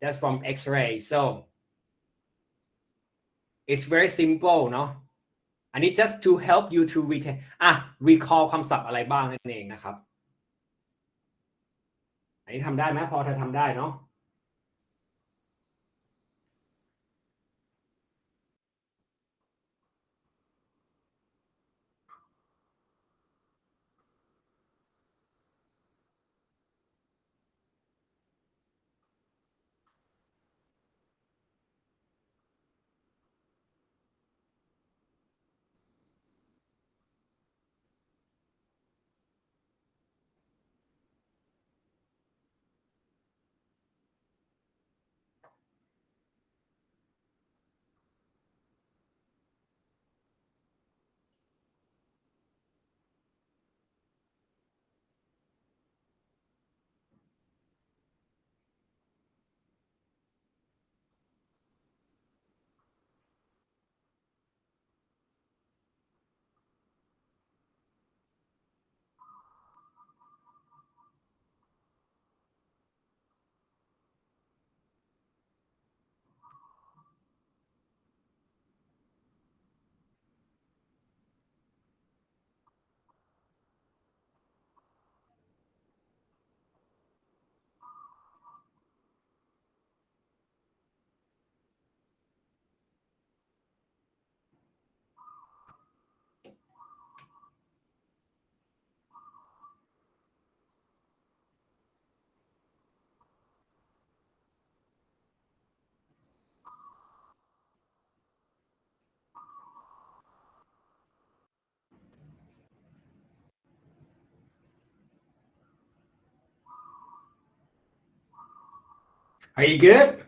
that's from X-ray so it's very simple เนาะอันนี้ just to help you to retain recall คำศัพท์อะไรบ้างนั่นเองนะครับอันนี้ทำได้ไหมพอทำได้เนาะ Are you good?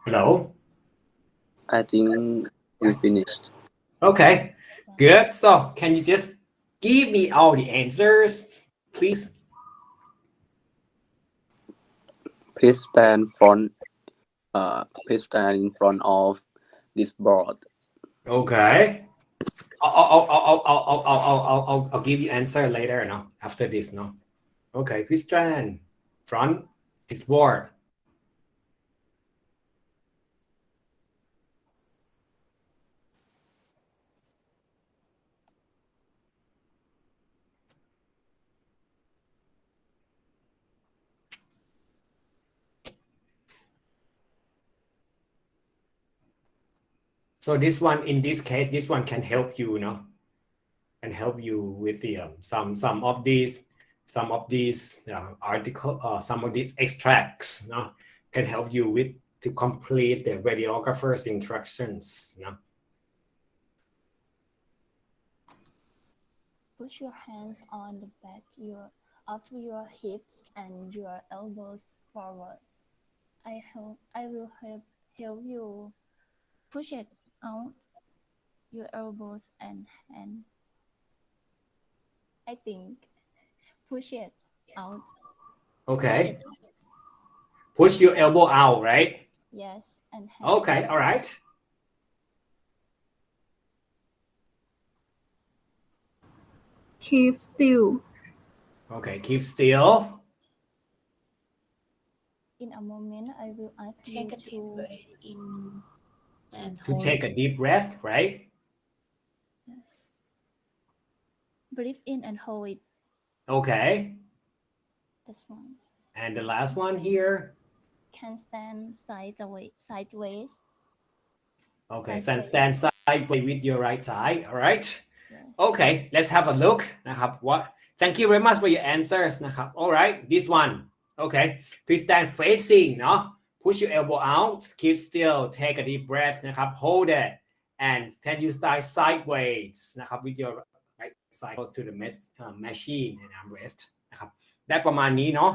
Hello. I think we finished. Okay, good. So can you just give me all the answers, please? Please stand in front of this board. Okay. I'll give you answer later, no? After this, no? Okay, please stand front this board. So this one, in this case, this one can help you, no? Can help you with the some of these article, some of these extracts, no? Can help you with to complete the radiographer's instructions, no? Put your hands on the back of your hips and your elbows forward. I will help you push it out your elbows and hand. I think push it out. Okay. Push your elbow out, right? Yes, and hand. Okay, all right. Keep still. Okay, keep still. In a moment, I will ask Take you a deep to breath in and To hold. take a deep breath, right? yes. Breathe in and hold it. Okay. That's one. And the last one here. Can stand sideways. Okay, Sideways. stand sideways with your right side. All right. Yes. Okay, let's have a look. นะครับ What? Thank you very much for your answers. นะครับ All right, this one. Okay, please stand facing. No, push your elbow out. Keep still. Take a deep breath. นะครับ Hold it. And can you stand sideways นะครับ with your right side close to the machine and armrest นะครับ ได้ประมาณนี้เนาะ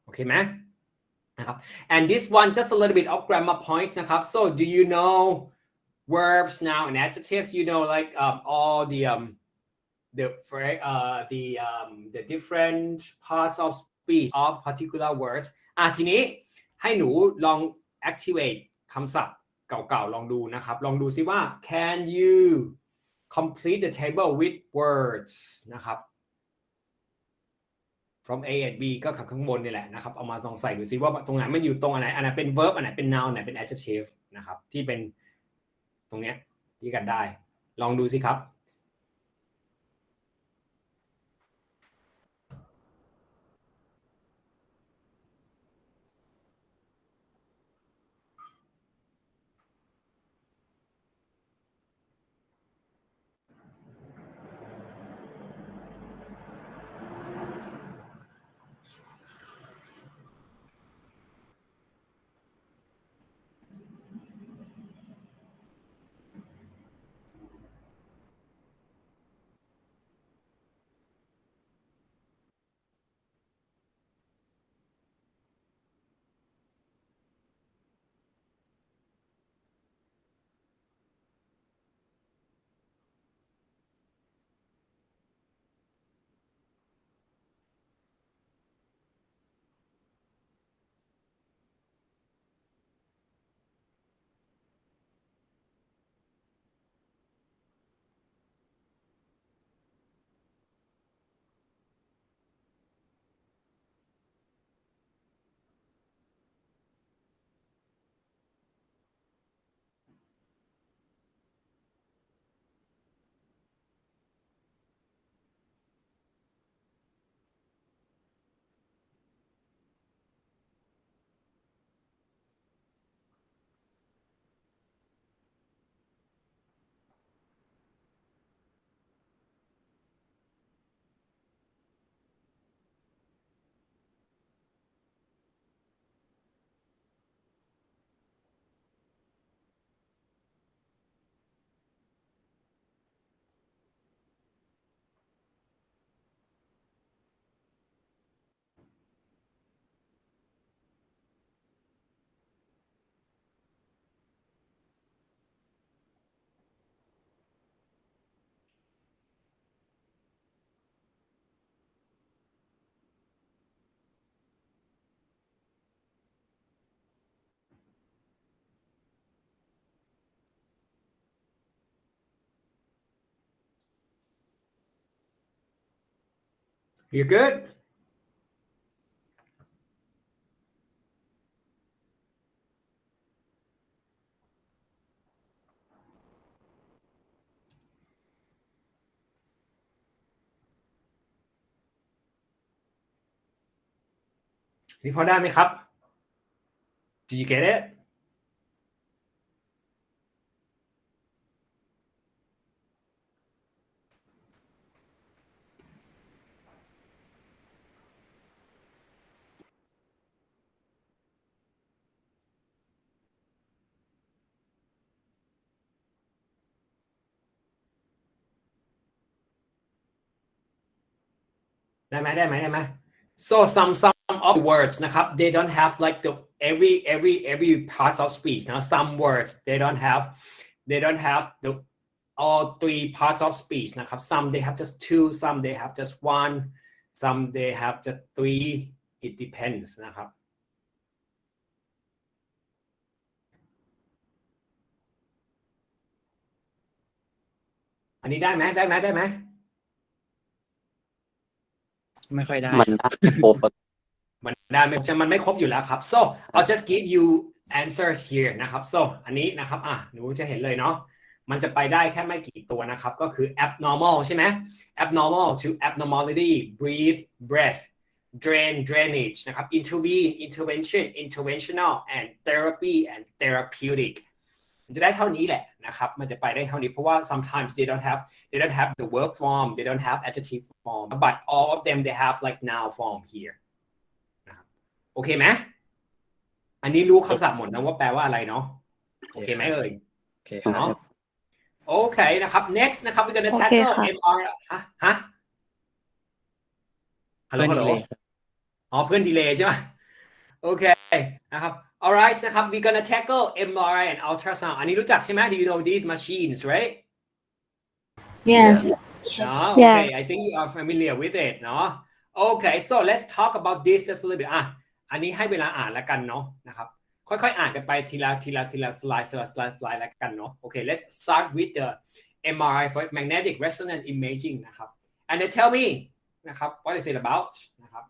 โอเคไหมนะครับ and this one just a little bit of grammar points นะครับ so do you know verbs now and adjectives, you know, like all the different parts of speech of particular words ทีนี้ให้หนูลอง activate คำศัพท์เก่าๆลองดูนะครับลองดูซิว่า can you complete the table with words นะครับ from A and B ก็ข้างบนนี่แหละนะครับเอามาลองใส่ดูซิว่าตรงไหนมันอยู่ตรงอันไหนเป็น verb อันไหนเป็น noun อันไหนเป็น adjective นะครับที่เป็นตรงเนี้ยที่กันได้ลองดูสิครับ You good?นี่พอได้ไหมครับ Did you get it? ได้ไหม so some of the words นะครับ they don't have like the every parts of speech นะ some words they don't have the all three parts of speech นะครับ some they have just two some they have just one some they have just three it depends นะครับอันนี้ได้ไหม ไม่ค่อยได้ มันได้ครบ มันได้ไหมมันไม่ครบอยู่แล้วครับ so I'll just give you answers here นะครับ so อันนี้นะครับหนูจะเห็นเลยเนาะมันจะไปได้แค่ไม่กี่ตัวนะครับก็คือ abnormal ใช่ไหม abnormal to abnormality breathe breath drain drainage นะครับ intervene intervention interventional and therapy and therapeutic มันจะได้เท่านี้แหละนะครับมันจะไปได้เท่านี้เพราะว่า sometimes they don't have the verb form they don't have adjective form but all of them they have like noun form here นะครับโอเคไหมอันนี้รู้คำศัพท์หมดนะว่าแปลว่าอะไรเนาะโอเคไหมเอ่ย โอเคครับ เนาะโอเคนะครับ next นะครับ we're gonna โอเค tackle ค่ะ MR ฮะฮัลโหล เพื่อนดีเลย อ๋อเพื่อนดีเลย์ใช่ไหมโอเคนะครับ alright นะครับ we're gonna tackle MRI and ultrasound อันนี้รู้จักใช่ไหม do you know these machines right Yes. okay I think you are familiar with it เนาะ okay so let's talk about this just a little bit อันนี้ให้เวลาอ่านแล้วกันเนาะนะครับค่อยๆอ่านกันไปทีละสไลด์แล้วกันเนาะ okay let's start with the MRI for magnetic resonance imaging นะครับ and then tell me นะครับ what is it about นะครับ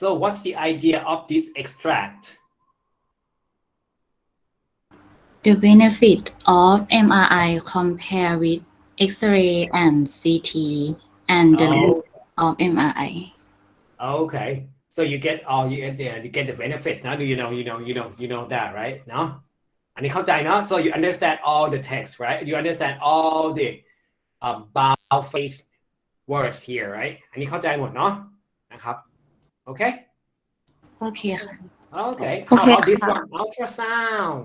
so what's the idea of this extract The benefit of MRI compare with X-ray and CT and the length of MRI. okay so you get the benefits now do you know that right เนาะอันนี้เข้าใจเนาะ so you understand all the text right you understand all the bold face words here right อันนี้เข้าใจหมดเนาะนะครับโอเค โอเคค่ะ Okay. How Okay. about this one? Ultrasound.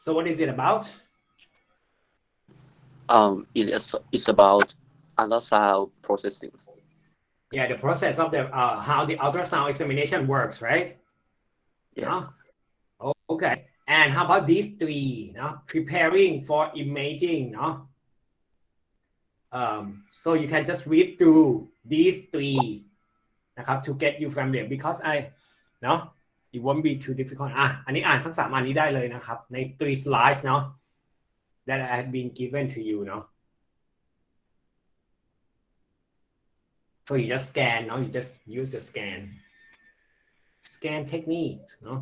So what is it about? It's about ultrasound processing. Yeah, the process of the how the ultrasound examination works, right? Yes. No? Okay. And how about these three? No? Preparing for imaging, no? So you can just read through these three นะครับ to get you familiar because I เนาะ it won't be too difficult อันนี้อ่านสัก3อันนี้ได้เลยนะครับใน3 slides เนาะ that I have been given to you เนาะ so you just scan เนาะ you just use the scan technique เนาะ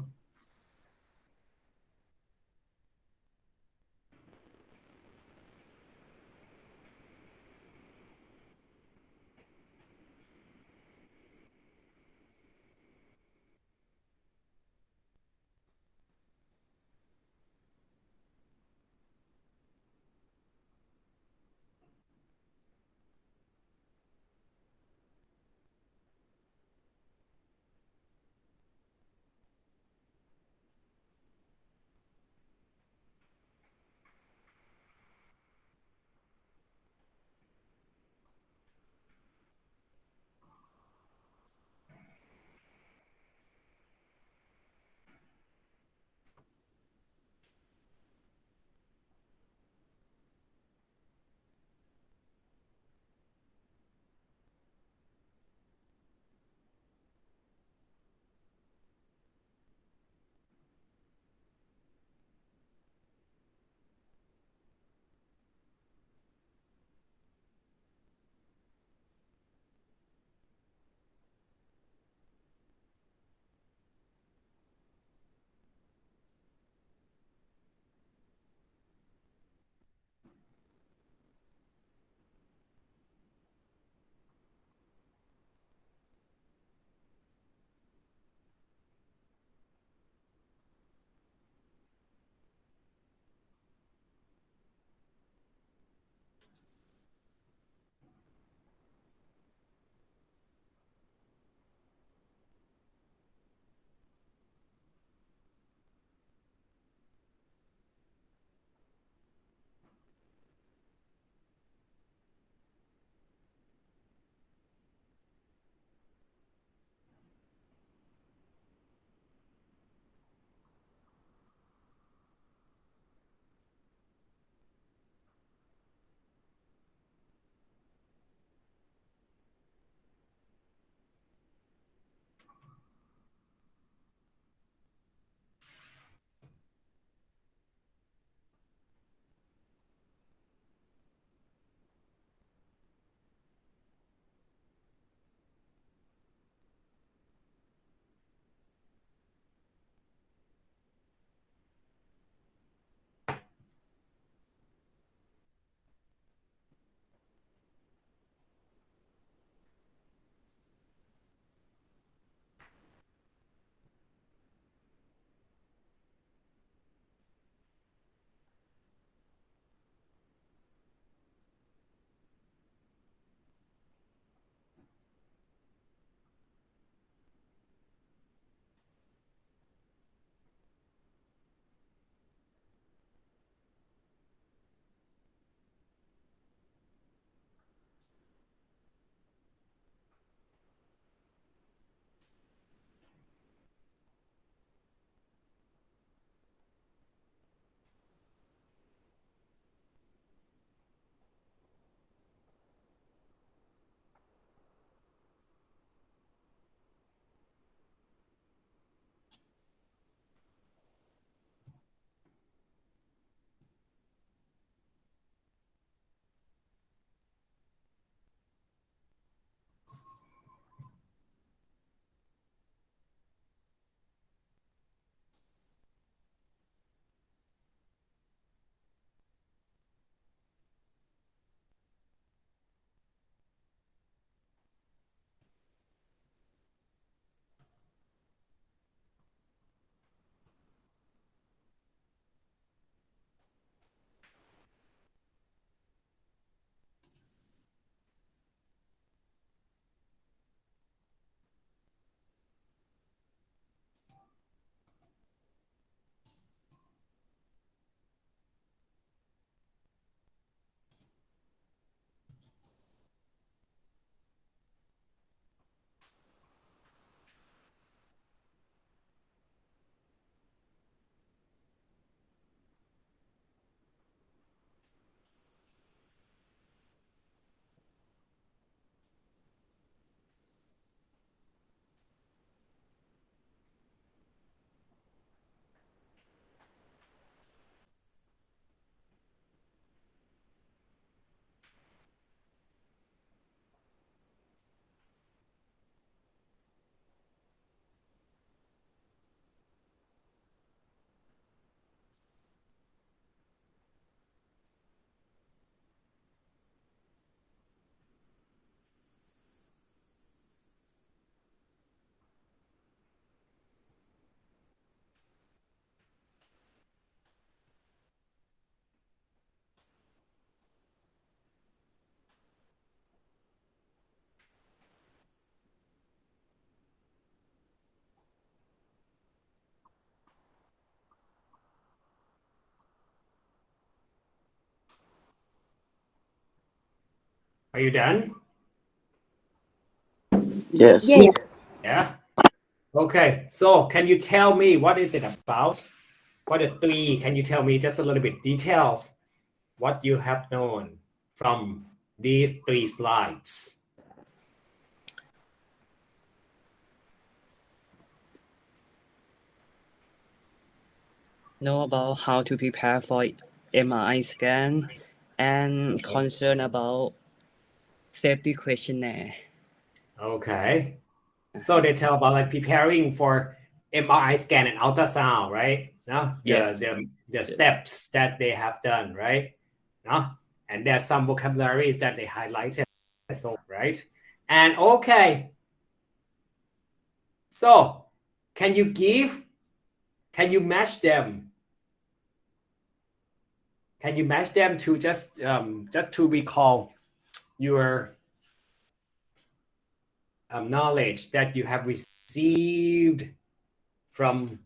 Are you done? Yes. Yes. Yeah. Okay. So can you tell me what is it about? For the 3, can you tell me just a little bit details what you have known from these 3 slides? Know about how to prepare for MRI scan and concern about safety questionnaire. Okay. So they tell about like preparing for MRI scan and ultrasound, right? No, Yes. the steps that they have done, right? No, and there's some vocabularies that they highlighted, so right? And okay, so can you match them? Can you match them to just to recall your knowledge that you have received from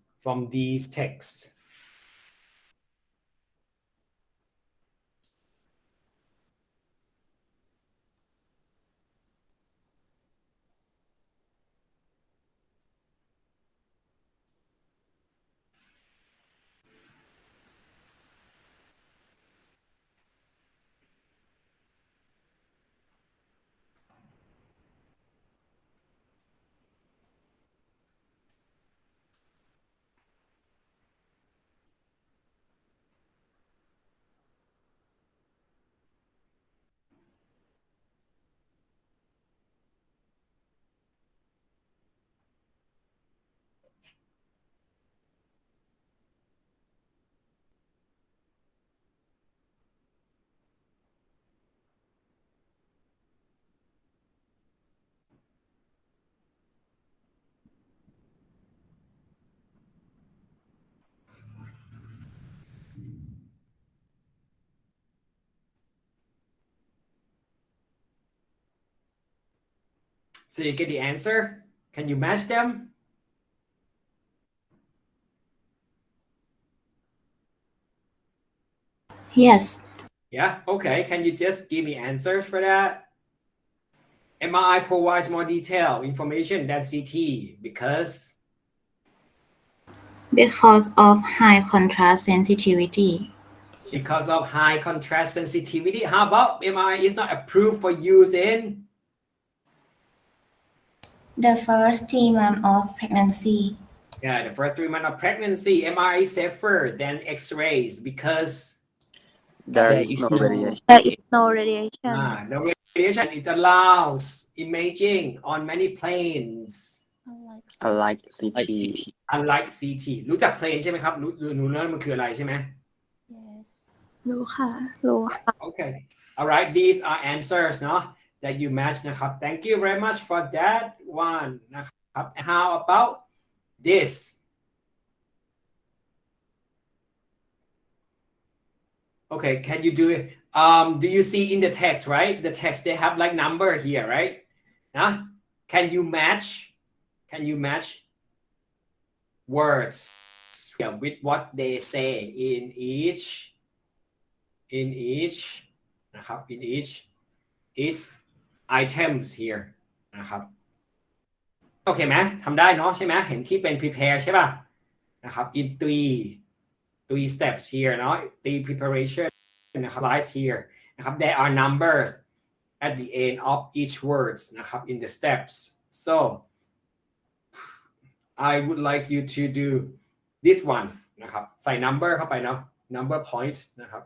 these texts? So you get the answer. Can you match them? Yes. Yeah. Okay. Can you just give me answers for that? MRI provides more detailed information than CT because Because of high contrast sensitivity. of high contrast sensitivity. How about MRI is not approved for use in The first 3 months of pregnancy. the first 3 months of pregnancy? MRI is safer than X-rays because There There is is no no radiation. There is no radiation. the radiation it allows imaging on many planes. Unlike Unlike like CT. CT. unlike CT รู้จักเพลนใช่ไหมครับรู้หนูเรื่องมันคืออะไรใช่ไหม Yes. รู้ค่ะ รู้ค่ะ Okay. All right. These are answers, no, that you match นะครับ Thank you very much for that one นะครับ How about this? Okay. Can you do it? Do you see in the text, right? The text they have like number here, right? Nah? Can you match? Can you match words with what they say in each นะครับ in each items here นะครับโอเคไหมทำได้เนาะใช่ไหมเห็นที่เป็น prepare ใช่ป่ะนะครับ in three steps here เนาะ three preparation นะครับ slides here นะครับ there are numbers at the end of each words นะครับ in the steps so I would like you to do this one นะครับใส่ number เข้าไปเนาะ number point นะครับ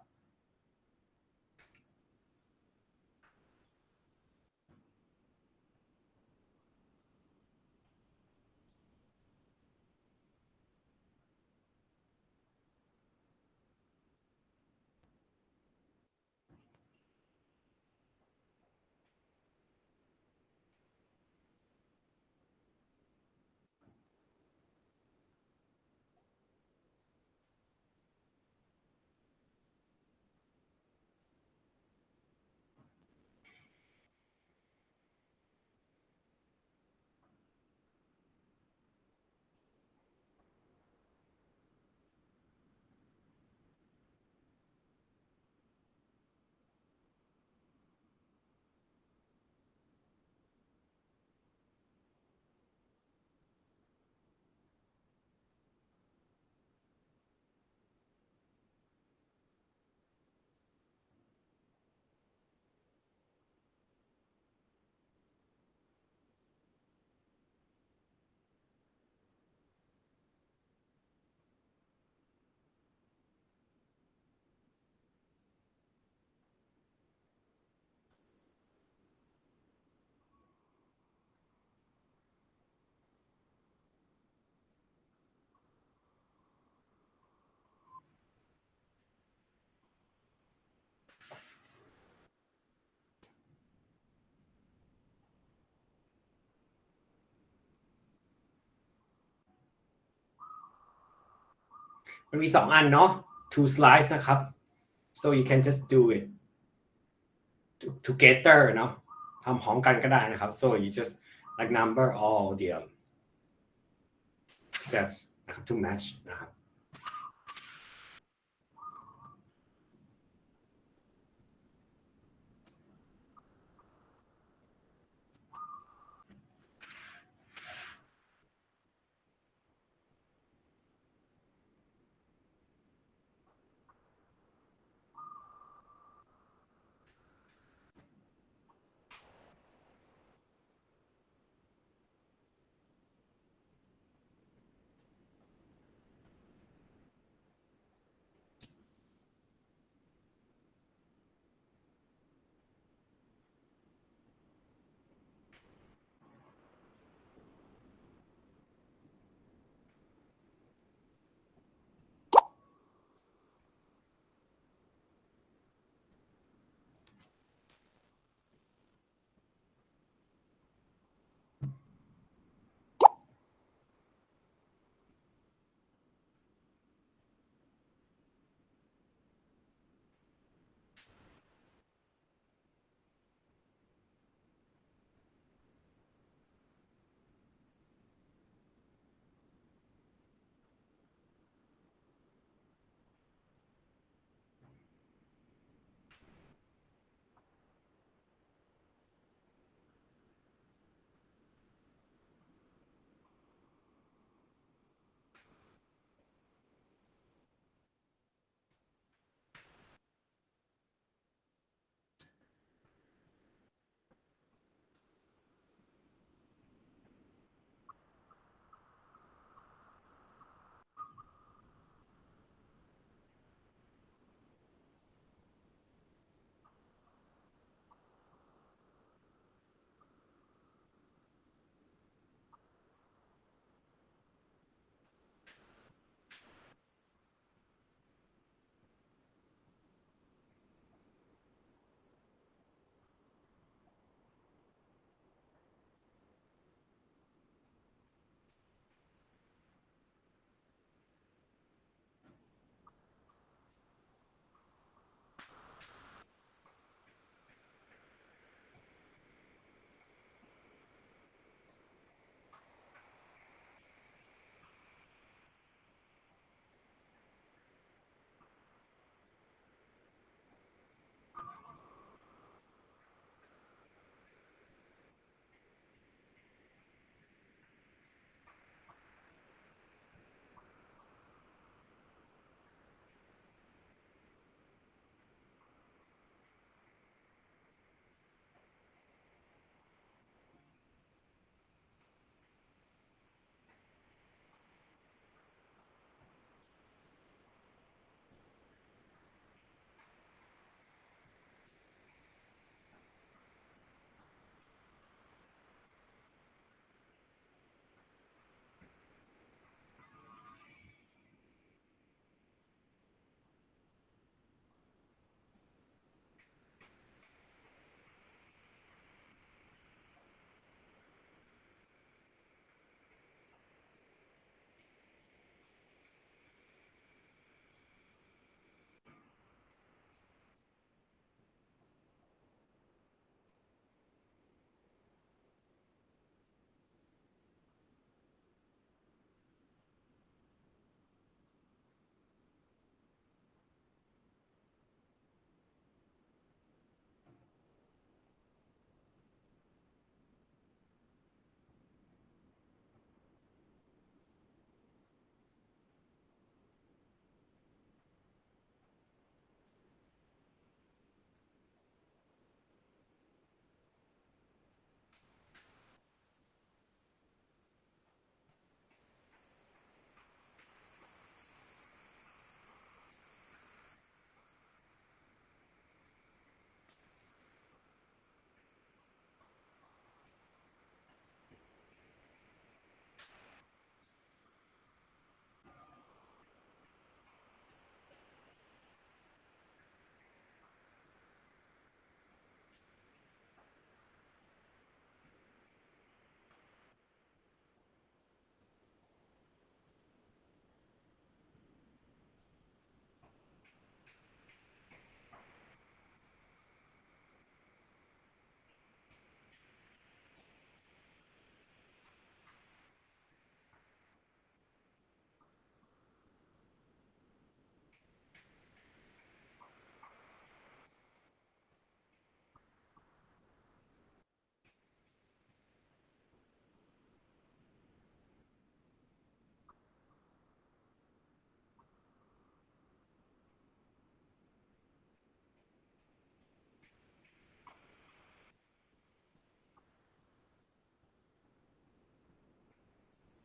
มันมี2 อันเนาะ two slides นะครับ so you can just do it together เนาะทำพร้อมกันก็ได้นะครับ so you just like number all the steps นะครับ to match นะครับ โ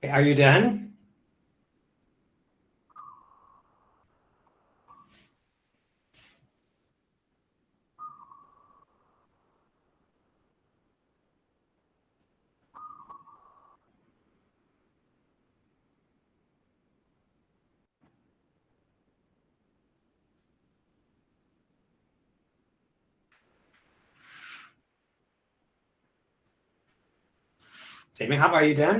Are you done?เสร็จไหมครับ Are you done?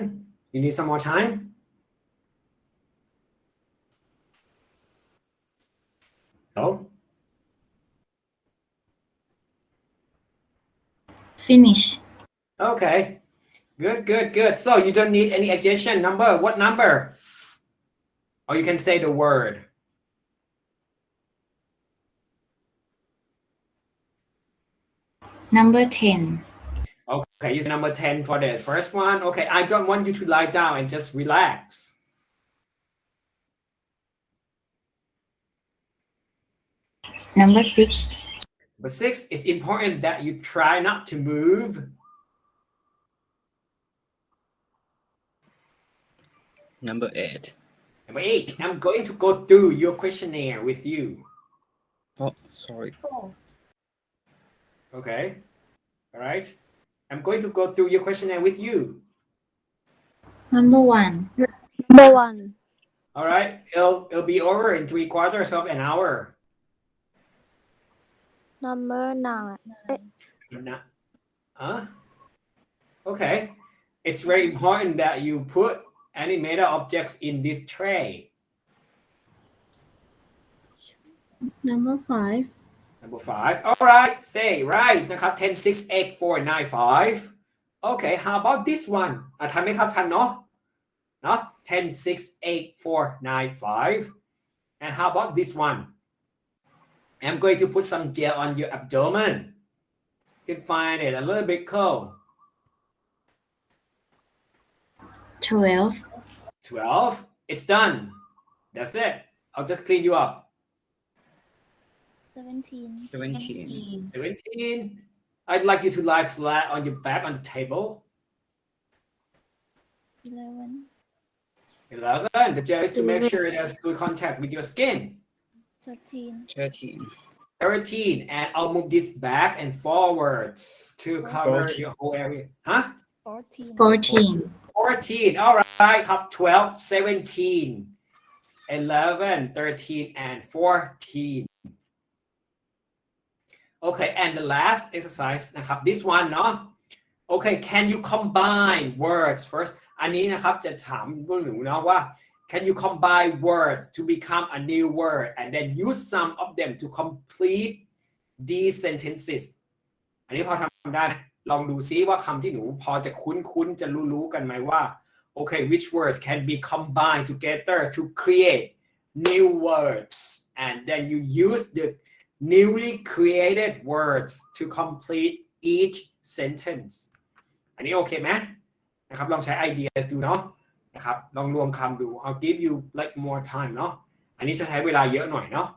You need some more time? No? Finish. Okay. Good. So you don't need any adjacent number. What number? Or you can say the word. Number 10. Okay, use number 10 for the first one. Okay, I don't want you to lie down and just relax. Number 6. But 6 is important that you try not to move. Number 8. Number 8, I'm going to go through your questionnaire with you. Oh, sorry. 4. Okay, all right. I'm going to go through your questionnaire with you. Number 1. Number 1. All right, it'll be over in 3/4 of an hour. Number 9. Okay, it's very important that you put animated objects in this tray. Number 5. Number 5. All right, say right นะครับ 10 6 8 4 9 5 Okay, how about this one ทันไหมครับทันเนาะ 10 6 8 4 9 5 And how about this one? I'm going to put some gel on your abdomen. You can find it a little bit cold. 12. 12. It's done. That's it. I'll just clean you up. 17. 17. 17. I'd like you to lie flat on your back on the table. 11. 11. The gel is to make sure it has good contact with your skin. 13. 13. 13. And I'll move this back and forwards to cover your whole area. Huh? 14. 14. 14. All right. Top 12, 17, 11, 13, and 14. Okay, and the last exercise นะครับ this one เนาะ Okay, can you combine words first อันนี้นะครับจะถามพวกหนูเนาะว่า can you combine words to become a new word and then use some of them to complete these sentences อันนี้พอทำได้นะลองดูซิว่าคำที่หนูพอจะคุ้นจะรู้กันไหมว่า Okay, which words can be combined together to create new words and then you use the newly created words to complete each sentence อันนี้โอเคไหมนะครับลองใช้ไอเดียดูเนาะนะครับลองรวมคำดู I'll give you like more time เนาะอันนี้จะใช้เวลาเยอะหน่อยเนาะ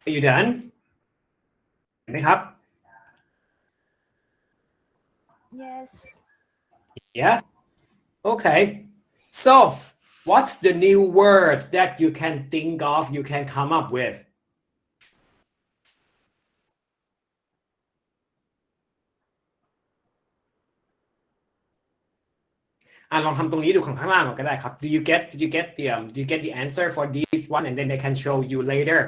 Are you done เห็นไหมครับ Yes. Yeah. Okay. So, what's the new words that you can think of, you can come up with? ลองทำตรงนี้ดูข้างล่างก่อนก็ได้ครับ Did you get the answer for this one and then they can show you later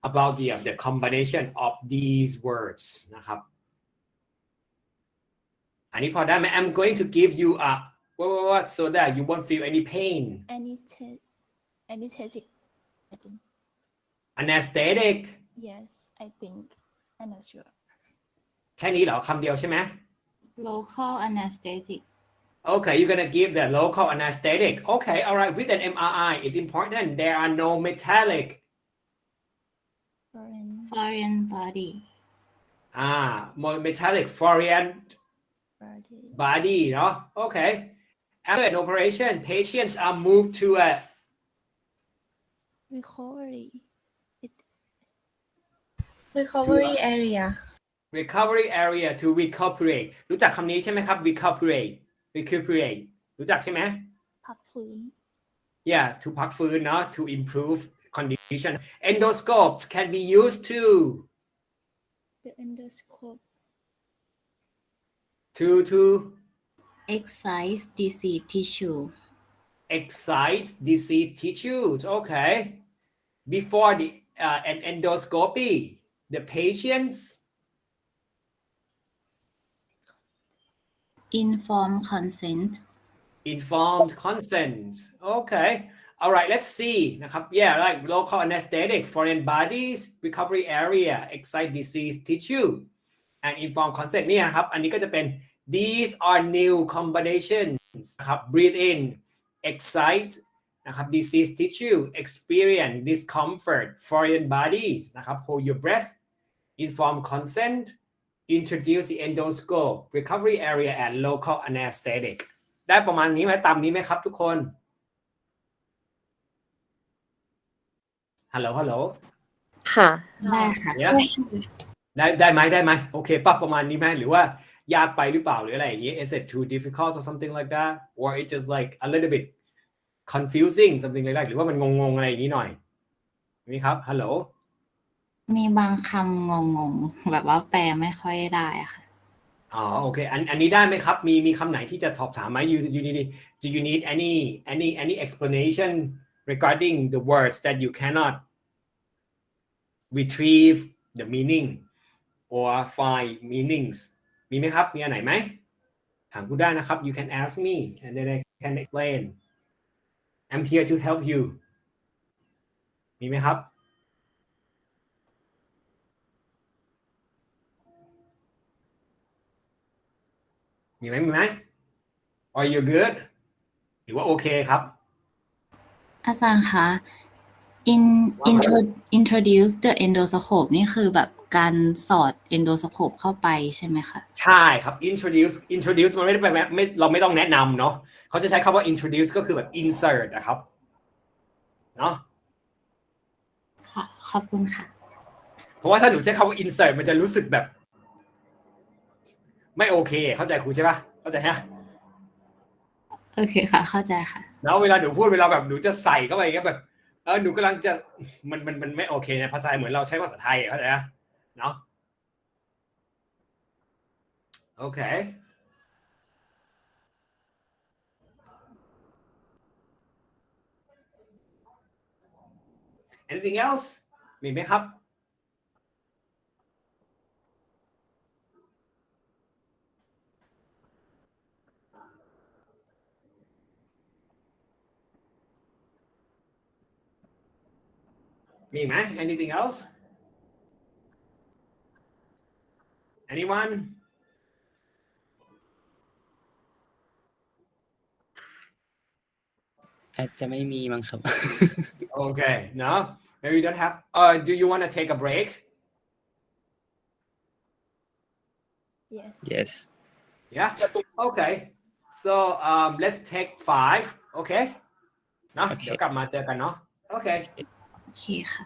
about the combination of these words นะครับอันนี้พอได้ไหม I'm going to give you a what so that you won't feel any pain Anesthetic. I think. anesthetic Yes, I think. I'm not sure. แค่นี้เหรอคำเดียวใช่ไหม local anesthetic Okay, you're gonna give the local anesthetic. Okay, all right. With an MRI, it's important there are no metallic foreign body metallic foreign Body. body เนาะ Okay. After an operation, patients are moved to a Recovery. recovery area recovery area to recuperate รู้จักคำนี้ใช่ไหมครับ recuperate รู้จักใช่ไหม พักฟื้น Yeah, to พักฟื้นเนาะ to improve condition. Endoscopes can be used to The endoscope. to excise disease tissue excise diseased tissues. Okay. Before an endoscopy, the patients informed consent informed consent. Okay. All right, let's see นะครับ Yeah, like local anesthetic, foreign bodies, recovery area, excise diseased tissue, and informed consent เนี่ยครับ อันนี้ก็จะเป็น these are new combinations นะครับ breathe in, excite นะครับ diseased tissue, experience discomfort, foreign bodies นะครับ hold your breath, informed consent, introduce the endoscope, recovery area, and local anesthetic ได้ประมาณนี้ไหมตามนี้ไหมครับทุกคนฮัลโหล ค่ะ ได้ค่ะ Yeah. ได้ไหมโอเคป่ะประมาณนี้ไหมหรือว่ายากไปหรือเปล่าหรืออะไรอย่างนี้ Is it too difficult or something like that or it just like a little bit confusing something like that หรือว่ามันงงอะไรอย่างนี้หน่อยมีครับฮัลโหล มีบางคำงงๆแบบว่าแปลไม่ค่อยได้อะค่ะ โอเคอันนี้ได้ไหมครับมีคำไหนที่จะสอบถามไหม do you need any explanation regarding the words that you cannot retrieve the meaning or find meanings มีไหมครับมีอันไหนไหมถามกูได้นะครับ you can ask me and then I can explain I'm here to help you มีไหมครับมีไหม Are you good หรือว่าโอเคครับ อาจารย์คะ introduce the endoscope นี่คือแบบการสอด endoscope เข้าไปใช่ไหมคะใช่ครับ introduce มันไม่ได้แปลเราไม่ต้องแนะนำเนาะเขาจะใช้คำว่า introduce ก็คือแบบ insert นะครับเนาะ ค่ะขอบคุณค่ะ เพราะว่าถ้าหนูใช้คำว่า insert มันจะรู้สึกแบบไม่โอเคเข้าใจครูใช่ปะเข้าใจฮะโอเคค่ะเข้าใจค่ะแล้วเวลาหนูพูดเวลาแบบหนูจะใส่เข้าไปก็แบบหนูกำลังจะมันไม่โอเคในภาษาเหมือนเราใช้ภาษาไทยเข้าใจปะเนาะโอเค anything else มีไหมครับมีไหม anything else anyoneอาจจะไม่มีมั้งครับ Okay, no, maybe you don't have. Do you want to take a break? Yes. yes Yeah. Okay. So let's take 5. Okay. เนาะ Okay. เดี๋ยวกลับมาเจอกันเนาะ Okay. โอเคค่ะ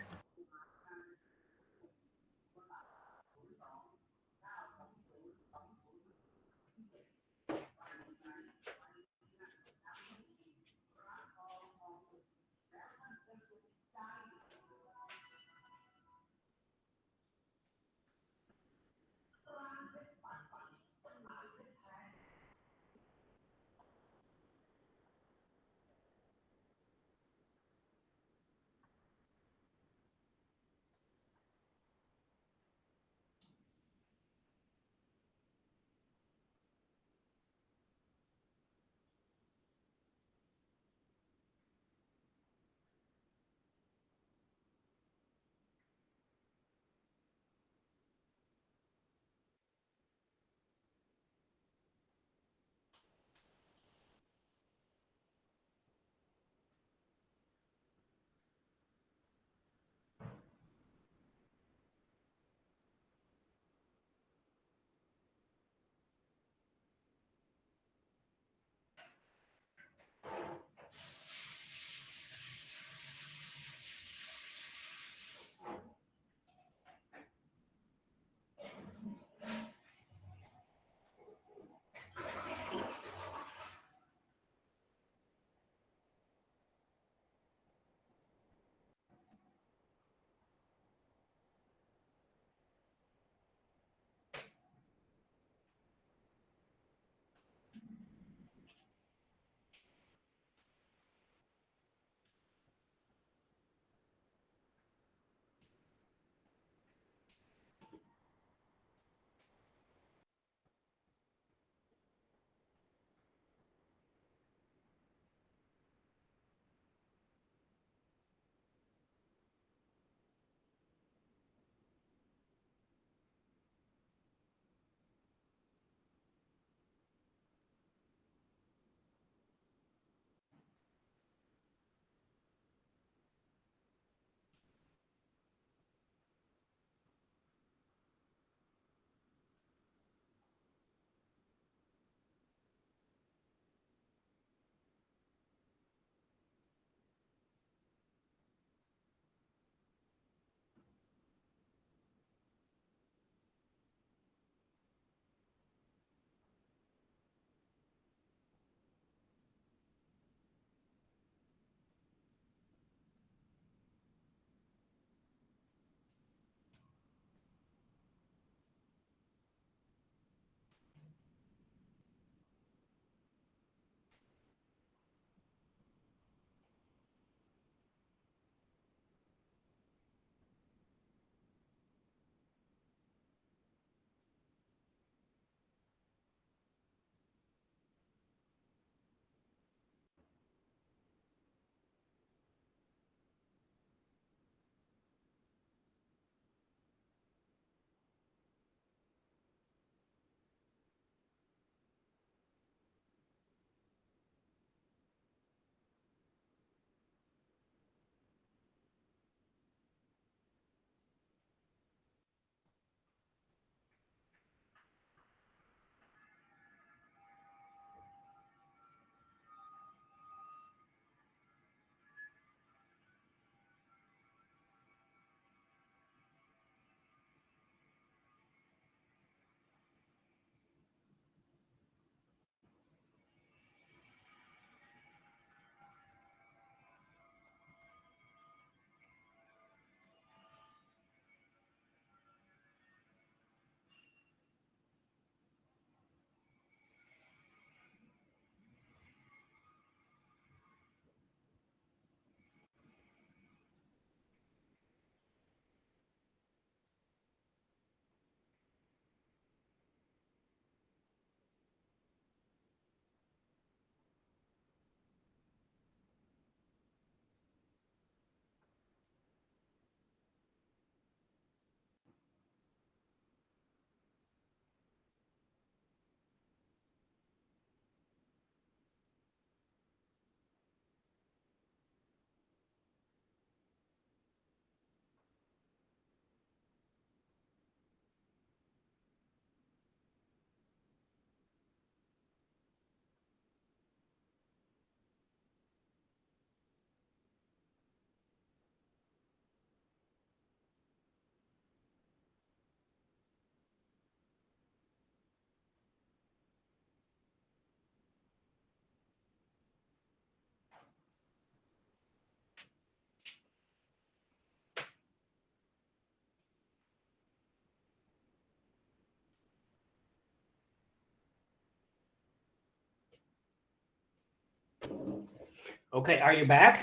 Okay, are you back?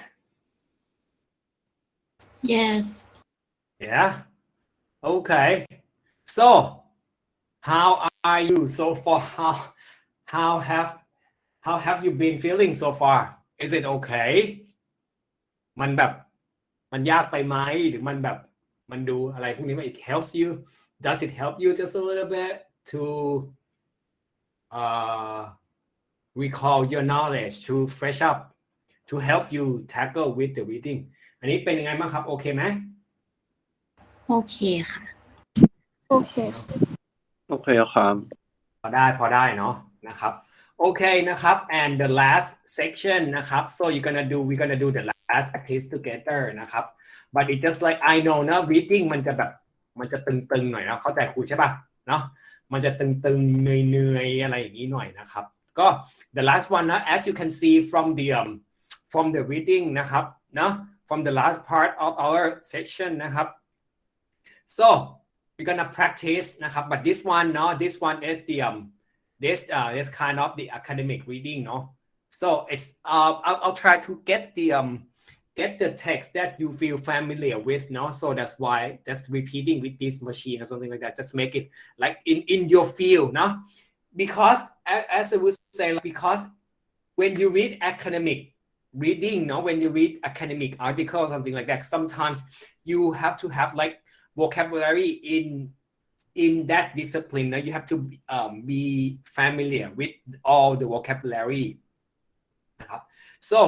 Yes. Yeah. Okay. So, how are you so far? How have you been feeling so far? Is it okay? มันแบบมันยากไปไหมหรือมันแบบมันดูอะไรพวกนี้ไหม It helps you. Does it help you just a little bit to recall your knowledge, to fresh up, to help you tackle with the reading? อันนี้เป็นยังไงบ้างครับ โอเคไหม โอเคค่ะ โอเค โอเคครับ พอได้เนาะนะครับโอเคนะครับ and the last section นะครับ so we're gonna do the last practice together นะครับ but it just like I know นะ reading มันจะแบบมันจะตึงๆหน่อยนะเข้าใจครูใช่ป่ะเนาะมันจะตึงๆเหนื่อยๆอะไรอย่างนี้หน่อยนะครับก็ the last one นะ as you can see from the reading นะครับเนาะ from the last part of our section นะครับ so we're gonna practice นะครับ but this one is the this kind of the academic reading เนาะ so it's I'll try to get the text that you feel familiar with เนาะ so that's why just repeating with this machine or something like that just make it like in your field เนาะ because as I would say because when you read academic reading เนาะ when you read academic articles something like that sometimes you have to have like vocabulary in that discipline now you have to be familiar with all the vocabulary นะครับ so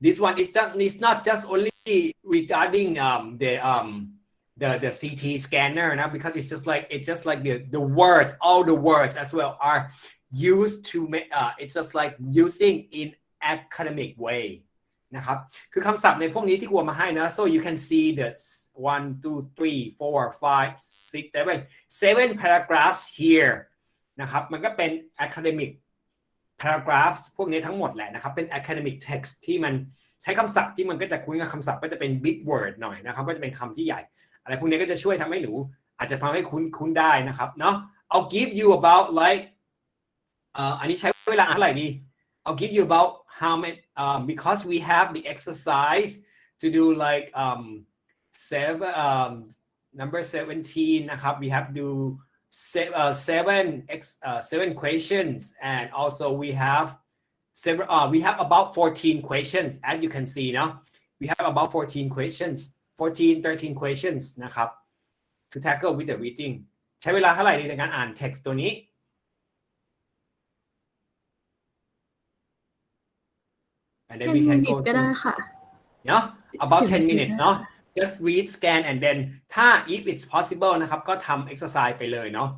this one is not just only regarding the CT scanner now because it's just like the words all the words as well are used to make it's just like using in academic wayนะครับคือคำศัพท์ในพวกนี้ที่กลัวมาให้นะ so you can see the 1 2 3 4 5 6 7 paragraphs here นะครับมันก็เป็น academic paragraphs พวกนี้ทั้งหมดแหละนะครับเป็น academic text ที่มันใช้คำศัพท์ที่มันก็จะคุ้นกับคำศัพท์ก็จะเป็น big word หน่อยนะครับก็จะเป็นคำที่ใหญ่อะไรพวกนี้ก็จะช่วยทำให้หนูอาจจะทำให้คุ้นได้นะครับเนาะ I'll give you about like อันนี้ใช้เวลาเท่าไหร่ดีI'll give you about how many because we have the exercise to do like number 17 นะครับ we have to do seven questions and also we have about 14 questions as you can see เนาะ we have about 14 questions 13 questions นะครับ to tackle with the reading ใช้เวลาเท่าไหร่ในการอ่าน text ตัวนี้and then we can go ก็ได้ค่ะ yeah about 10 minutes เนาะ just read scan and then ถ้า if it's possible นะครับก็ทำ exercise ไปเลยเนาะ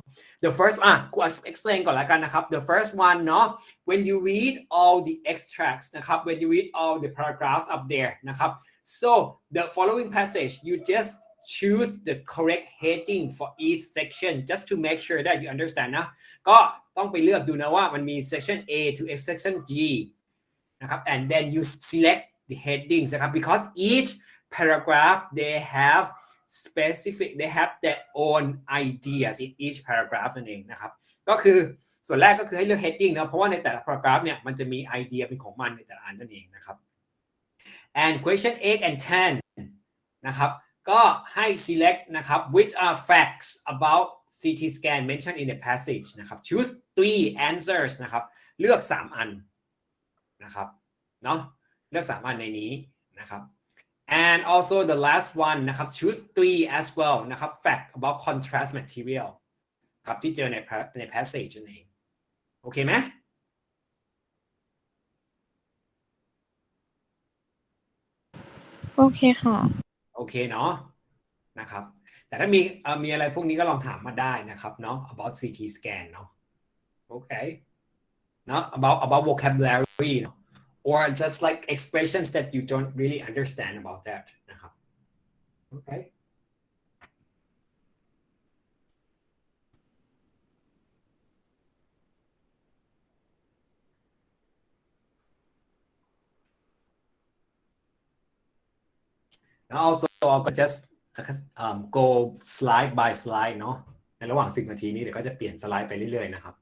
the first กู explain ก่อนแล้วกันนะครับ the first one เนาะ when you read all the extracts นะครับ when you read all the paragraphs up there นะครับ so the following passage you just choose the correct heading for each section just to make sure that you understand นะก็ต้องไปเลือกดูนะว่ามันมี section A to section Gนะครับ and then you select the headings นะครับ because each paragraph they have their own ideas in each paragraph นั่นเองนะครับก็คือส่วนแรกก็คือให้เลือก heading นะเพราะว่าในแต่ละ paragraph เนี่ยมันจะมีไอเดียเป็นของมันในแต่ละอันนั่นเองนะครับ and question 8 and 10 นะครับก็ให้ select นะครับ which are facts about CT scan mentioned in the passage นะครับ choose 3 answers นะครับเลือก3อันนะครับเนาะเลือก3อันในนี้นะครับ and also the last one นะครับ choose 3 as well นะครับ fact about contrast material ครับที่เจอใน passage นั่นเองโอเคไหมโอเคค่ะโอเคเนาะนะครับแต่ถ้ามีอะไรพวกนี้ก็ลองถามมาได้นะครับเนาะ about CT scan เนาะโอเคเนาะ about vocabulary เนาะor just like expressions that you don't really understand about that นะครับ okay now also I'll just go slide by slide เนาะในระหว่าง10 นาทีนี้เดี๋ยวก็จะเปลี่ยนสไลด์ไปเรื่อยๆนะครับ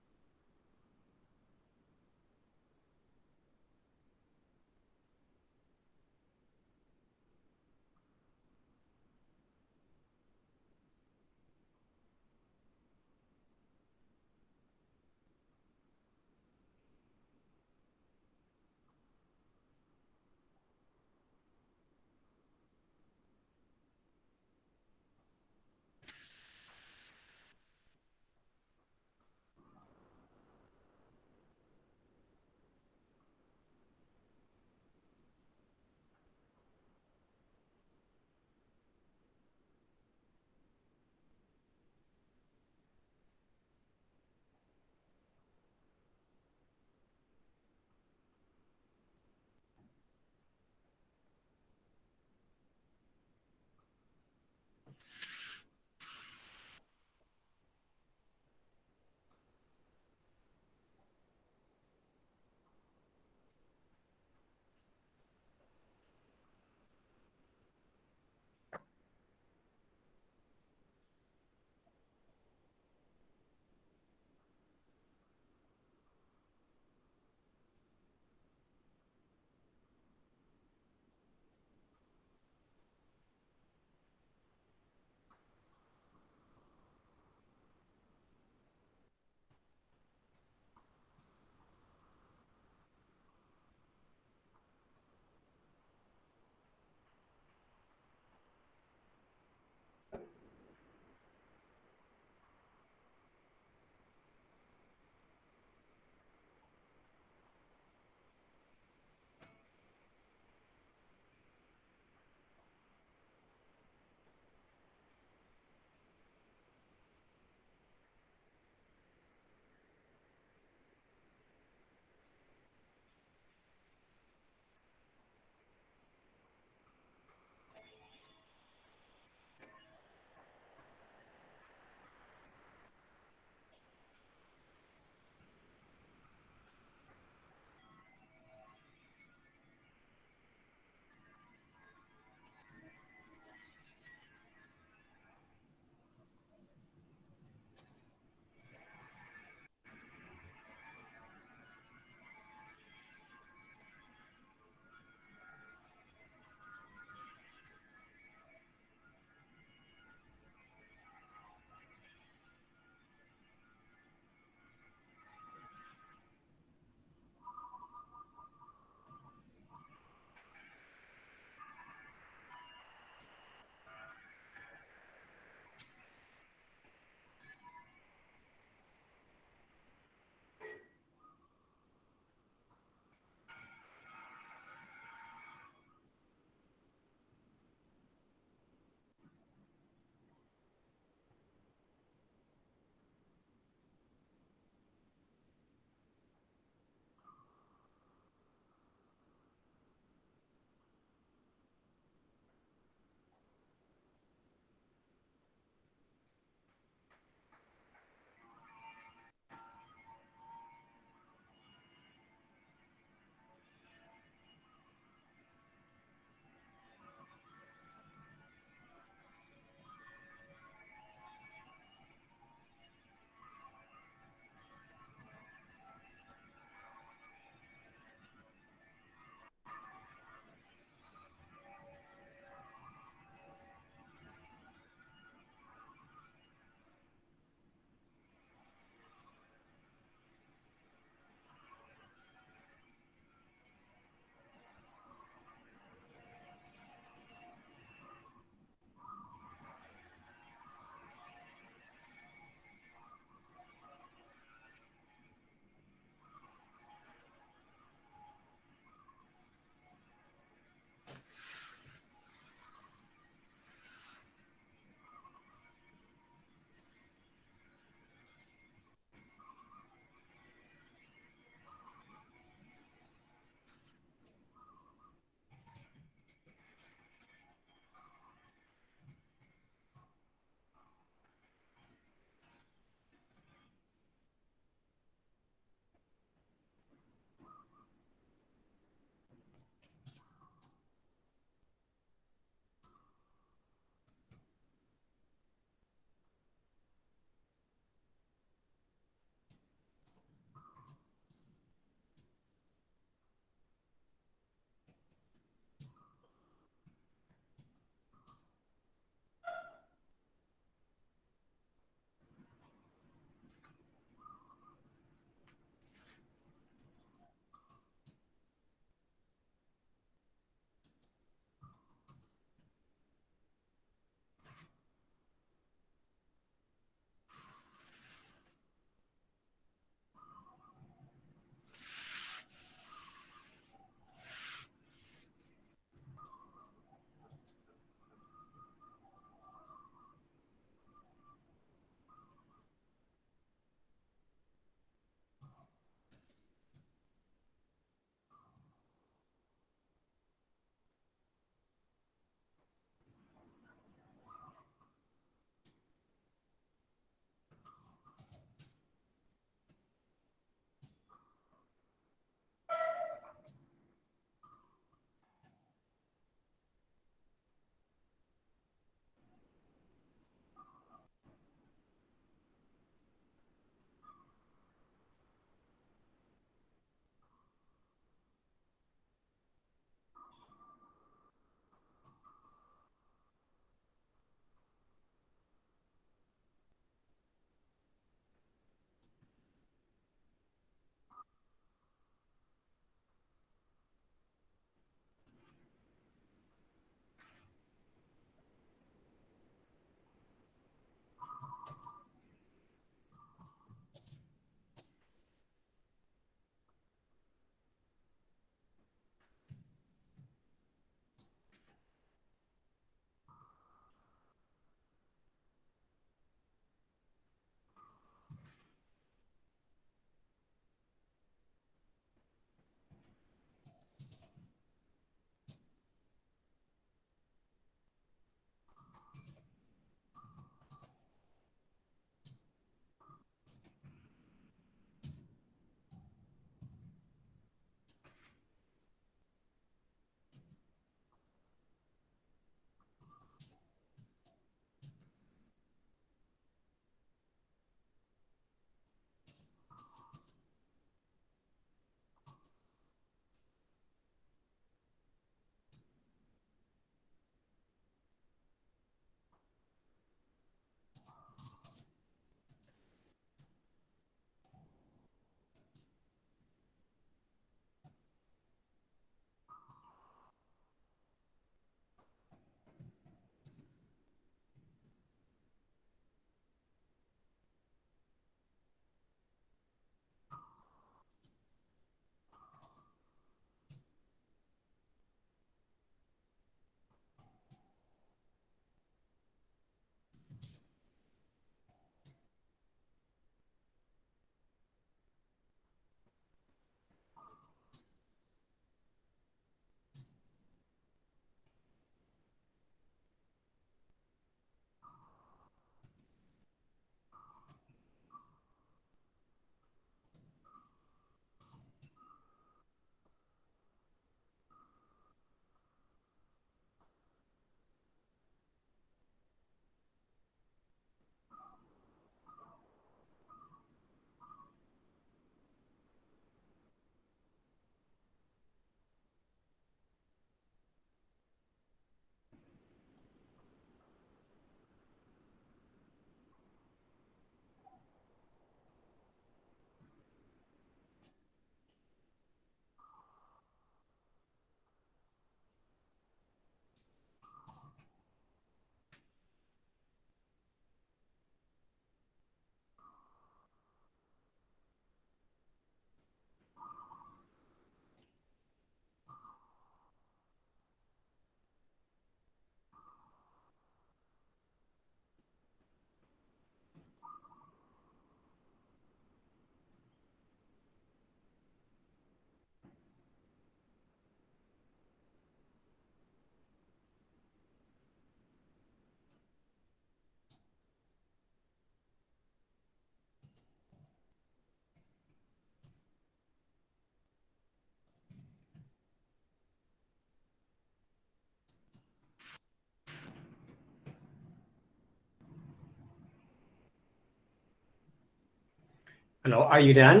Hello are you done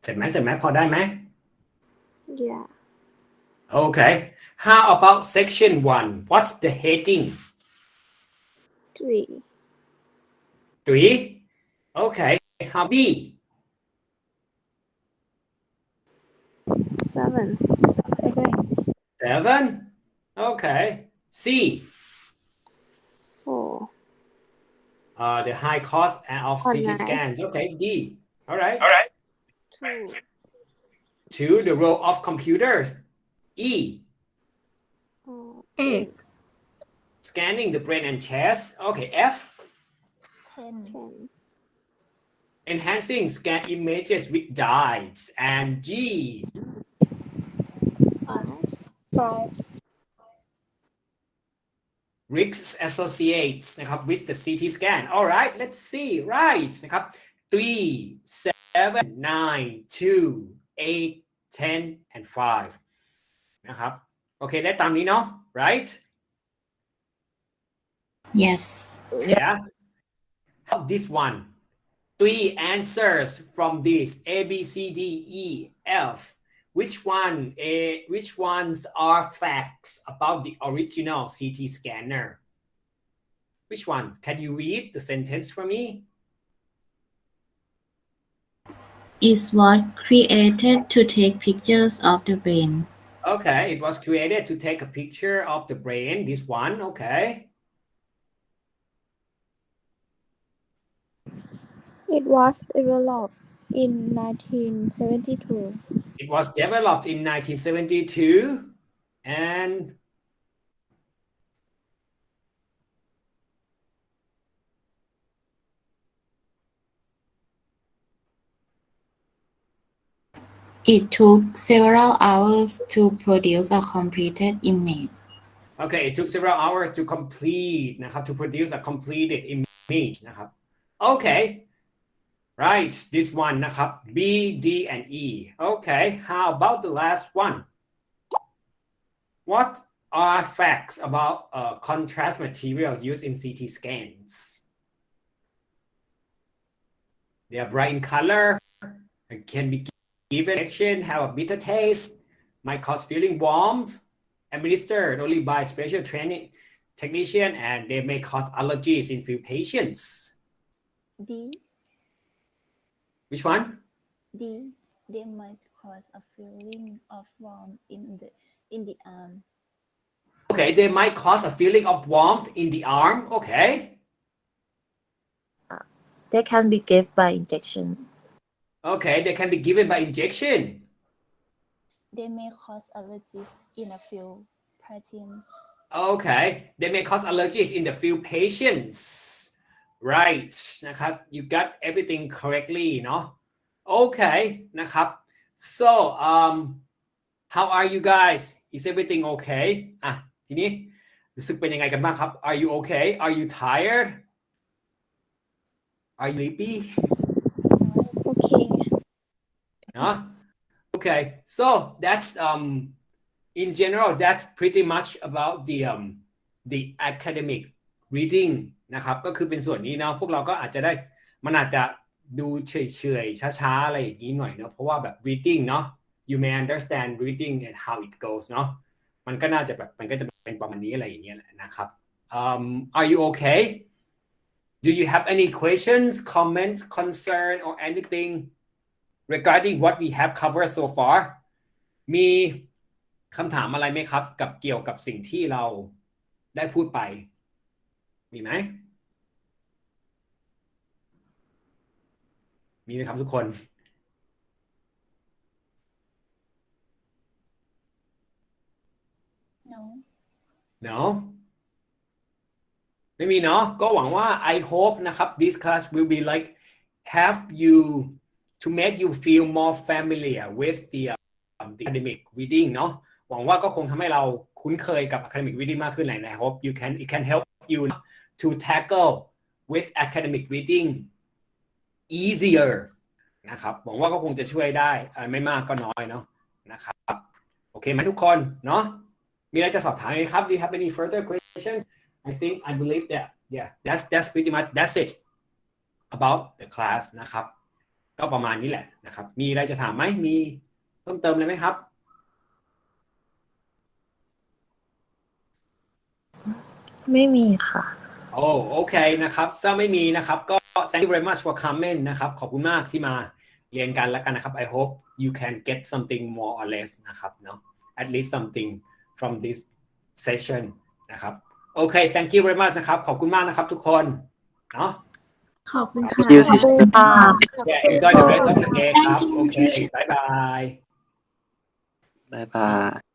เสร็จไหมพอได้ไหม Yeah. Okay how about section 1 what's the heading 3. 3 okay how B 7. 7 okay C 4. The high cost of CT Online. scans okay D all right 2. 2 the role of computers E 8. scanning the brain and chest okay F 10. 10. enhancing scan images with dyes and G 5. risks associates นะครับ with the CT scan alright let's see right นะครับ 3 7 9 2 8 10 and 5นะครับโอเคได้ตามนี้เนาะ right Yes. yeah how this one 3 answers from this A B C D E F which ones are facts about the original CT scanner which one can you read the sentence for me Is what created to take pictures of the brain. okay it was created to take a picture of the brain this one okay It was developed in 1972. it was developed in 1972 and It took several hours to produce a completed image. okay it took several hours to complete นะครับ to produce a completed image นะครับ okay right this one นะครับ B D and E okay how about the last one what are facts about contrast material used in CT scans they are bright in color and can be given action have a bitter taste might cause feeling warmth administered only by special training technician and they may cause allergies in few patients D. which one D. They might cause a feeling of warmth in the arm. okay they might cause a feeling of warmth in the arm okay They can be given by injection. okay they can be given by injection They may cause allergies in a few patients. okay they may cause allergies in the few patients right นะครับ you got everything correctly เนาะ okay นะครับ so how are you guys is everything okay อ่ะทีนี้รู้สึกเป็นยังไงกันบ้างครับ are you okay are you tired are you sleepy Okay. เนาะ okay so that's in general that's pretty much about the academic reading นะครับก็คือเป็นส่วนนี้เนาะพวกเราก็อาจจะได้มันอาจจะดูเฉยๆช้าๆอะไรอย่างนี้หน่อยเนาะเพราะว่าแบบ reading เนาะ you may understand reading and how it goes เนาะมันก็น่าจะแบบมันก็จะเป็นประมาณนี้อะไรอย่างเงี้ยแหละนะครับare you okay do you have any questions comment concern or anything regarding what we have covered so far มีคำถามอะไรไหมครับกับเกี่ยวกับสิ่งที่เราได้พูดไปมีไหมมีไหมครับทุกคน No. no ไม่มีเนาะก็หวังว่า I hope นะครับ this class will be like have you to make you feel more familiar with the academic reading เนาะหวังว่าก็คงทำให้เราคุ้นเคยกับ academic reading มากขึ้นแหละ I hope it can help you to tackle with academic reading easier นะครับหวังว่าก็คงจะช่วยได้ไม่มากก็น้อยเนาะนะครับโอเคไหมทุกคนเนาะมีอะไรจะสอบถามไหมครับ Do you have any further questions I believe that yeah that's pretty much that's it about the class นะครับก็ประมาณนี้แหละนะครับมีอะไรจะถามไหมมีเพิ่มเติมเลยไหมครับไม่มีค่ะ โอเคนะครับถ้าไม่มีนะครับก็ thank you very much for comment นะครับขอบคุณมากที่มาเรียนกันแล้วกันนะครับ I hope you can get something more or less นะครับเนาะ at least something from this session นะครับโอเค thank you very much นะครับขอบคุณมากนะครับทุกคนเนาะขอบคุณค่ะ Thank you, teacher. yeah enjoy the rest of the day ครับโอเค bye bye Bye bye.